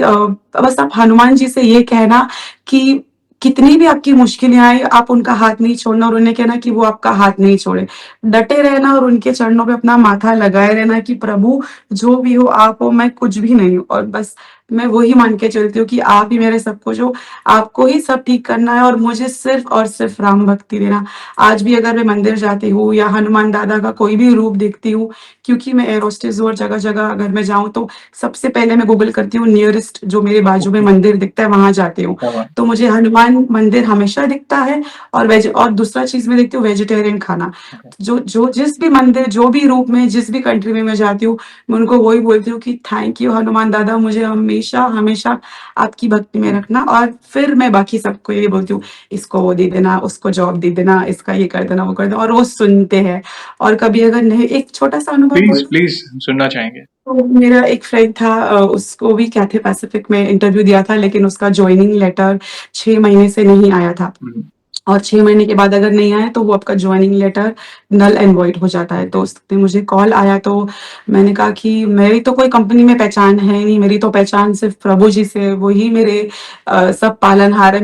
S1: बस आप हनुमान जी से ये कहना कि कितनी भी आपकी मुश्किलें आए, आप उनका हाथ नहीं छोड़ना और उन्हें कहना कि वो आपका हाथ नहीं छोड़े। डटे रहना और उनके चरणों पे अपना माथा लगाए रहना कि प्रभु जो भी हो, आप हो, मैं कुछ भी नहीं हूँ और बस मैं वही मान के चलती हूँ कि आप ही मेरे सब कुछ हो, आपको ही सब ठीक करना है और मुझे सिर्फ़ और सिर्फ़ राम भक्ति देना। आज भी अगर मैं मंदिर जाती हूँ या हनुमान दादा का कोई भी रूप देखती हूँ, क्योंकि मैं एयर होस्टेस हूँ और जगह-जगह अगर मैं जाऊँ तो सबसे पहले मैं गूगल करती हूँ नियरेस्ट जो मेरे बाजू में
S2: ओके,
S1: मंदिर दिखता है वहाँ जाती हूँ।
S2: क्या बात
S1: तो मुझे हनुमान मंदिर हमेशा दिखता है और दूसरा चीज़ मैं देखती हूँ वेजिटेरियन खाना।
S2: ओके,
S1: जो जो जिस भी मंदिर, जो भी रूप में, जिस भी कंट्री में मैं जाती हूँ, मैं उनको वही बोलती हूँ कि थैंक यू हनुमान दादा मुझे हमेशा आपकी भक्ति में
S2: हुँ,
S1: रखना और फिर मैं बाकी सबको ये बोलती हूँ इसको वो दे देना, उसको जॉब दे देना, इसका ये कर देना, वो कर देना और वो सुनते हैं। और कभी अगर नहीं एक छोटा-सा अनुभव
S2: प्लीज़,
S1: बोलूँ
S2: प्लीज़ सुनना चाहेंगे।
S1: तो मेरा एक फ्रेंड था उसको भी कैथे पैसिफिक में इंटरव्यू दिया था लेकिन उसका जॉइनिंग लेटर 6 महीने से नहीं आया था।
S2: हुँ,
S1: और 6 महीने के बाद अगर नहीं आया तो वो आपका joining letter null and void हो जाता है।
S2: ओके,
S1: तो उसने मुझे कॉल आया तो मैंने कहा कि मेरी तो कोई कंपनी में पहचान है नहीं, मेरी तो पहचान सिर्फ़ प्रभु जी से है, वही मेरे सब पालनहार हैं।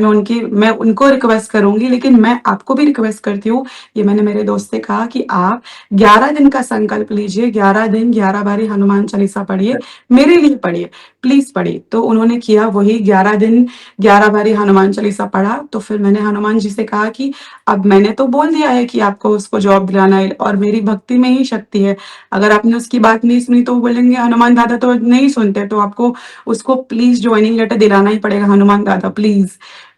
S1: मैं उनको रिक्वेस्ट करूँगी लेकिन मैं आपको भी रिक्वेस्ट करती हूँ, ये मैंने मेरे दोस्त से कहा कि आप 11 दिन का संकल्प लीजिए, 11 दिन 11 बारी हनुमान चालीसा पढ़िए, मेरे लिए पढ़िए, प्लीज़ पढ़िए। तो उन्होंने किया वही 11 दिन 11 बारी हनुमान चालीसा पढ़ा, तो फिर मैंने हनुमान जी से कहा कि अब मैंने तो बोल दिया है कि आपको उसको जॉब दिलाना है और मेरी भक्ति में ही शक्ति है। अगर आपने उसकी बात नहीं सुनी तो वो बोलेंगे हनुमान दादा तो नहीं सुनते, तो आपको उसको प्लीज़ जॉइनिंग लेटर दिलाना ही पड़ेगा हनुमान दादा प्लीज़।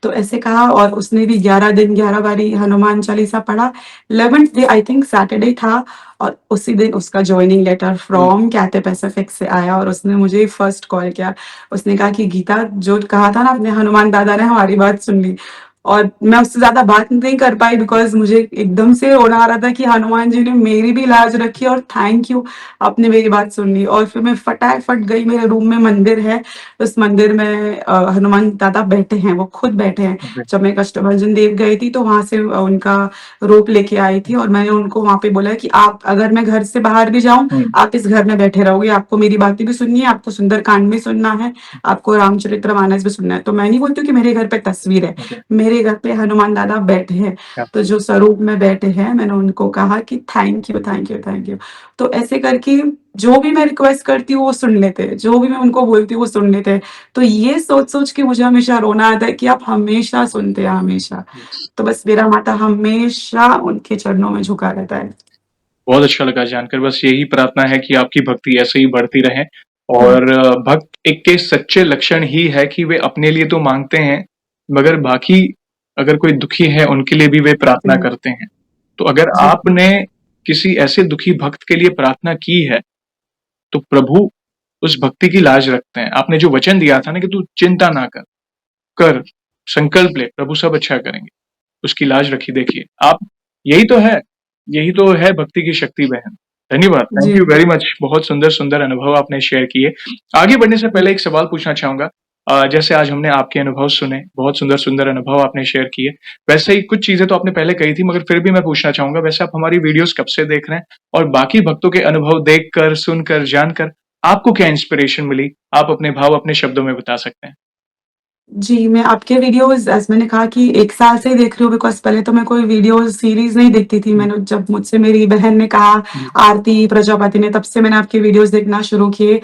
S1: तो ऐसे कहा और उसने भी 11 दिन 11 बारी हनुमान चालीसा पढ़ा। 11th day I think Saturday था और उसी दिन उसका जॉइनिंग लेटर
S2: हुँ,
S1: फ्रॉम कैथे पैसिफिक से आया और उसने मुझे फर्स्ट कॉल किया। उसने कहा कि गीता जो कहा था ना आपने हनुमान दादा ने हमारी बात सुन ली और मैं उससे ज़्यादा बात नहीं कर पाई बिकॉज़ मुझे एकदम से रोना आ रहा था कि हनुमान जी ने मेरी भी लाज रखी और थैंक यू आपने मेरी बात सुन ली और फिर मैं फटाफट गई मेरे रूम में मंदिर है, उस मंदिर में हनुमान दादा बैठे हैं, वो खुद बैठे हैं।
S2: ओके,
S1: जब मैं कष्टभंजन देव गई थी तो वहाँ से उनका रोप लेके आई थी और मैंने उनको वहाँ पे बोला कि आप अगर मैं घर से बाहर भी जाऊँ,
S2: हुँ,
S1: आप इस घर में बैठे रहोगे, आपको मेरी बातें भी सुननी है, आपको सुंदरकांड भी सुनना है, आपको रामचरितमानस भी सुनना है। तो मैं नहीं बोलती हूँ कि मेरे घर पे तस्वीर है,
S2: ओके,
S1: मेरे घर पे हनुमान दादा बैठे हैं,
S2: क्या
S1: तो जो स्वरूप में बैठे हैं, मैंने उनको कहा कि thank you, thank you, thank you. तो ऐसे करके जो भी मैं रिक्वेस्ट करती हूँ, वो सुन लेते हैं, जो भी मैं उनको बोलती हूँ, वो सुन लेते हैं। तो ये सोच-सोच के मुझे हमेशा रोना आता है कि आप हमेशा सुनते हैं, हमेशा।
S2: यस।
S1: तो बस मेरा माथा हमेशा उनके चरणों में झुका रहता है।
S2: बहुत अच्छा लगा जानकर, बस यही प्रार्थना है कि आपकी भक्ति ऐसे ही बढ़ती रहे
S1: हुँ,
S2: और भक्त एक के सच्चे लक्षण ही है कि वे अपने लिए तो माँगते हैं, मगर बाकी अगर कोई दुखी है, उनके लिए भी वे प्रार्थना
S1: जी,
S2: करते हैं। तो अगर
S1: जी।
S2: आपने किसी ऐसे दुखी भक्त के लिए प्रार्थना की है, तो प्रभु उस भक्ति की लाज रखते हैं। आपने जो वचन दिया था ना कि तू चिंता ना कर, कर, संकल्प ले, प्रभु सब अच्छा करेंगे। उसकी लाज रखी देखिए। आप यही तो है भक्ति की शक्ति बहन। धन्यवाद, थैंक
S1: जी,
S2: यू वेरी मच। बहुत सुंदर-सुंदर अनुभव आपने शेयर किए। आगे बढ़ने से
S1: जी।
S2: पहले एक सवाल पूछना चाहूँगा। जैसे आज हमने आपके अनुभव सुने, बहुत सुंदर-सुंदर अनुभव आपने शेयर किए। वैसे ही कुछ चीज़ें तो आपने पहले कही थी मगर फिर भी मैं पूछना चाहूँगा, वैसे आप हमारी वीडियोज़ कब से देख रहे हैं? और बाकी भक्तों के अनुभव देखकर, सुनकर, जानकर आपको क्या इंस्पिरेशन मिली? आप अपने भाव अपने शब्दों में बता सकते हैं।
S1: जी, मैं आपके वीडियोज़ ऐसे मैंने कहा कि 1 साल से ही देख रही हूँ बिकॉज़ पहले तो मैं कोई वीडियो सीरीज़ नहीं देखती थी।
S2: जी,
S1: मैंने जब मुझसे मेरी बहन ने कहा
S2: जी,
S1: आरती प्रजापति ने तब से मैंने आपके वीडियोज़ देखना शुरू किए।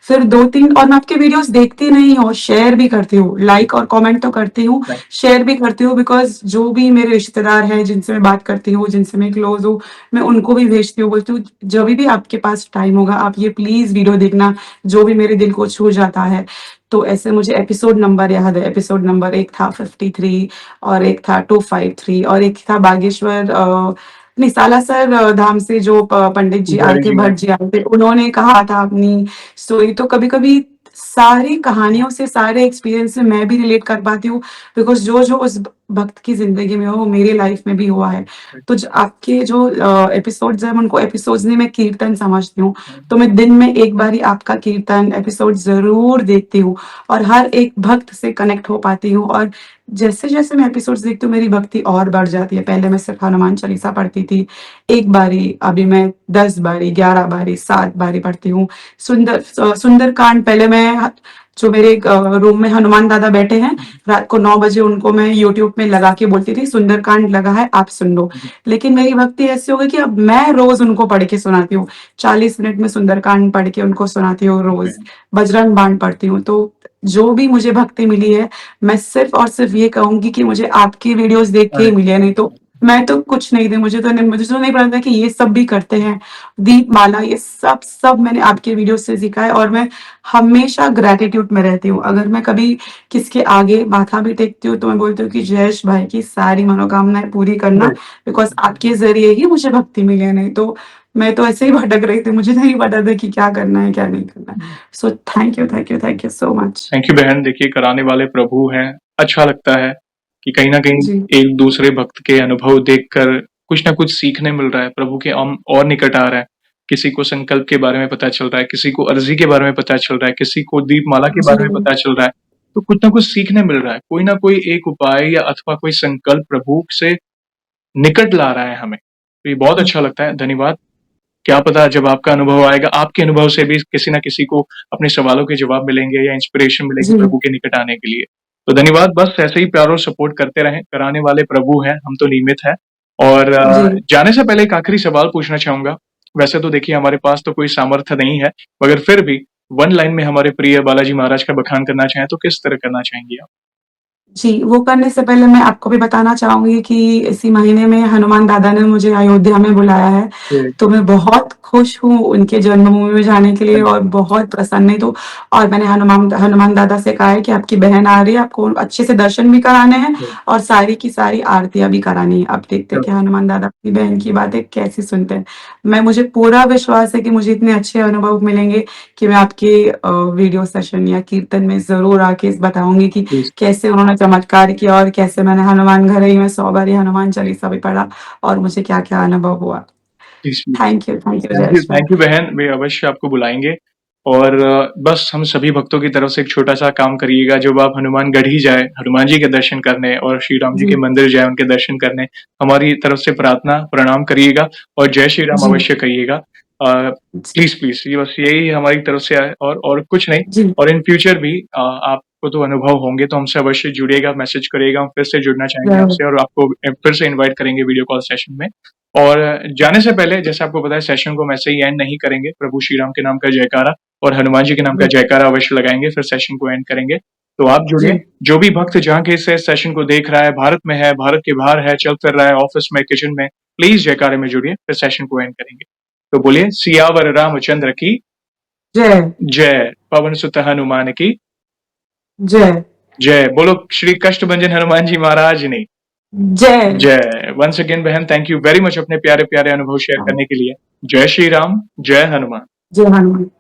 S1: फिर 2-3 और मैं आपके वीडियोज़ देखती नहीं हूँ, शेयर भी करती हूँ।
S2: जी,
S1: लाइक और कमेंट तो करती हूँ,
S2: राइट,
S1: शेयर भी करती हूँ बिकॉज़ जो भी मेरे रिश्तेदार हैं, जिनसे मैं बात करती हूँ, जिनसे मैं क्लोज़ हूँ, मैं उनको भी भेजती हूँ, बोलती हूँ जभी भी आपके पास टाइम होगा, आप ये प्लीज़ वीडियो देखना, जो भी मेरे दिल को छू जाता है। तो ऐसे मुझे एपिसोड नंबर याद है, एपिसोड नंबर एक था 53 और एक था 253 और एक था बागेश्वर नहीं सालासर धाम से जो पंडित जी आए
S2: पुजारी
S1: थे,
S2: जी
S1: भट्ट
S2: हैं।
S1: जी आए थे, उन्होंने कहा था अपनी स्टोरी। तो कभी-कभी सारी कहानियों से, सारे एक्सपीरियंस से मैं भी रिलेट कर पाती हूँ बिकॉज़ जो-जो उस भक्त की ज़िंदगी में हो, वो मेरी लाइफ में भी हुआ है। तो ज आपके जो एपिसोड्स हैं, मैं उनको एपिसोड्स नहीं, मैं कीर्तन समझती हूँ। तो मैं दिन में एक बारी आपका कीर्तन एपिसोड ज़रूर देखती हूँ और हर एक भक्त से कनेक्ट हो पाती हूँ और जैसे-जैसे मैं एपिसोड्स देखती हूँ मेरी भक्ति और बढ़ जाती है। पहले मैं सिर्फ़ हनुमान चालीसा पढ़ती थी, 1 बारी, अभी मैं 10 बारी, 11 बारी, 7 बारी पढ़ती हूँ। सुंदरकांड पहले मैं जो मेरे रूम में हनुमान दादा बैठे हैं, रात को 9 बजे उनको मैं यूट्यूब में लगा के बोलती थी सुंदरकांड लगा है, आप सुन लो। लेकिन मेरी भक्ति ऐसी हो गई कि अब मैं रोज़ उनको पढ़ के सुनाती हूँ। 40 मिनट में सुंदरकांड पढ़ के उनको सुनाती हूँ रोज़, बजरंग बाण पढ़ती हूँ। तो जो भी मुझे भक्ति मिली है, मैं सिर्फ़ और सिर्फ़ ये कहूँगी कि मुझे आपकी वीडियोज़ देख के ही
S2: अरे!
S1: मिली है, नहीं तो मैं तो कुछ नहीं थी, मुझे तो नहीं पता था कि ये सब भी करते हैं। दीपमाला ये सब मैंने आपके वीडियो से सीखा है और मैं हमेशा ग्रैटिट्यूड में रहती हूँ। अगर मैं कभी किसके आगे माथा भी टेकती हूँ, तो मैं बोलती हूँ कि जयेश भाई की सारी मनोकामनाएँ पूरी करना
S2: राइट,
S1: बिकॉज़ आपके ज़रिए ही मुझे भक्ति मिली है, नहीं तो मैं तो ऐसे ही भटक रही थी, मुझे नहीं पता था कि क्या करना है, क्या नहीं करना है। So thank you so much.
S2: Thank you बहन। देखिए कराने वाले प्रभु हैं। अच्छा लगता है कि कहीं न कहीं
S1: जी,
S2: एक दूसरे भक्त के अनुभव देखकर कुछ न कुछ सीखने मिल रहा है, प्रभु के हम और निकट आ रहे हैं। किसी को संकल्प के बारे में पता चल रहा है, किसी को अर्ज़ी के बारे में पता चल रहा है, किसी को दीपमाला के
S1: जी,
S2: बारे में पता चल रहा है। तो कुछ न कुछ सीखने मिल रहा है। कोई न कोई एक उपाय या अथवा कोई संकल्प प्रभु से निकट ला रहा है हमें। तो ये बहुत
S1: जी,
S2: अच्छा लगता है। धन्यवाद। क्या पता जब आपका अनुभव आएगा, आपके अनुभव से भी किसी न किसी को अपने सवालों के जवाब मिलेंगे या इंस्पिरेशन मिलेगी
S1: जी,
S2: प्रभु के निकट आने के लिए। तो धन्यवाद, बस ऐसे ही प्यार और सपोर्ट करते रहें, कराने वाले प्रभु हैं, हम तो निमित्त हैं। और
S1: जी।
S2: जाने से पहले एक आखिरी सवाल पूछना चाहूँगा। वैसे तो देखिए हमारे पास तो कोई सामर्थ्य नहीं है, मगर फिर भी 1 लाइन में हमारे प्रिय बालाजी महाराज का बखान करना चाहें तो किस तरह करना चाहेंगी आप?
S1: जी, वो करने से पहले मैं आपको भी बताना चाहूँगी कि इसी महीने में हनुमान दादा ने मुझे अयोध्या में बुलाया है।
S2: जी,
S1: तो मैं बहुत खुश हूँ उनके जन्मभूमि में जाने के लिए
S2: अरे!
S1: और बहुत प्रसन्नित हूँ और मैंने हनुमान दादा से कहा है कि आपकी बहन आ रही है, आपको अच्छे से दर्शन भी कराने हैं
S2: जी,
S1: और सारी की सारी आरतियाँ भी करानी है। अब देखते हैं
S2: चलो
S1: कि हनुमान दादा अपनी बहन की बातें कैसे सुनते हैं। मुझे पूरा विश्वास है कि मुझे इतने अच्छे अनुभव मिलेंगे कि मैं आपके वीडियो सेशन या कीर्तन में ज़रूर आके बताऊँगी कि
S2: प्लीज़,
S1: कैसे उन्होंने चमत्कार किया और कैसे मैंने हनुमान घर ही में 100 बारी हनुमान चालीसा भी पढ़ा और मुझे क्या-क्या अनुभव हुआ।
S2: Please, please.
S1: Thank you Jayesh भाई।
S2: थैंक यू बहन, वे अवश्य आपको बुलाएँगे और बस हम सभी भक्तों की तरफ से एक छोटा-सा काम करिएगा, जब आप हनुमानगढ़ी जाएँ, हनुमान जी के दर्शन करने और श्री राम जी
S1: जी,
S2: के मंदिर जाएँ, उनके दर्शन करने, हमारी तरफ से प्रार्थना, प्रणाम करिएगा और जय श्री राम
S1: जी,
S2: अवश्य कहिएगा। प्लीज़, प्लीज़ ये बस यही हमारी तरफ से है और कुछ नहीं
S1: जी,
S2: और इन फ्यूचर भी आपको तो अनुभव होंगे, तो हमसे अवश्य जुड़िएगा, मैसेज करिएगा, हम फिर से जुड़ना चाहेंगे
S1: ज़रूर।
S2: आपसे और आपको फिर से इनवाइट करेंगे वीडियो कॉल सेशन में। और जाने से पहले जैसे आपको पता है सेशन को हम ऐसे ही एंड नहीं करेंगे, प्रभु श्री राम के नाम का जयकारा और हनुमान जी के नाम का
S1: जी,
S2: जयकारा अवश्य लगाएँगे, फिर सेशन को एंड करेंगे। तो आप जुड़िए,
S1: जी,
S2: जो भी भक्त जहाँ के से सेशन को देख रहा है, भारत में है, भारत के बाहर है, चल फिर रहा है, ऑफ़िस में, किचन में, प्लीज़ जयकारे में जुड़िए, फिर सेशन को एंड करेंगे। तो बोलिए सियावर रामचंद्र की
S1: जय,
S2: जय, पवन सुत हनुमान की
S1: जय,
S2: जय, बोलो श्री कष्टभंजन हनुमान जी महाराज ने
S1: जय।
S2: जय। वन्स अगेन बहन थैंक यू वेरी मच अपने प्यारे-प्यारे अनुभव शेयर
S1: हाँ,
S2: करने के लिए। जय श्री राम, जय हनुमान।
S1: जय हनुमान।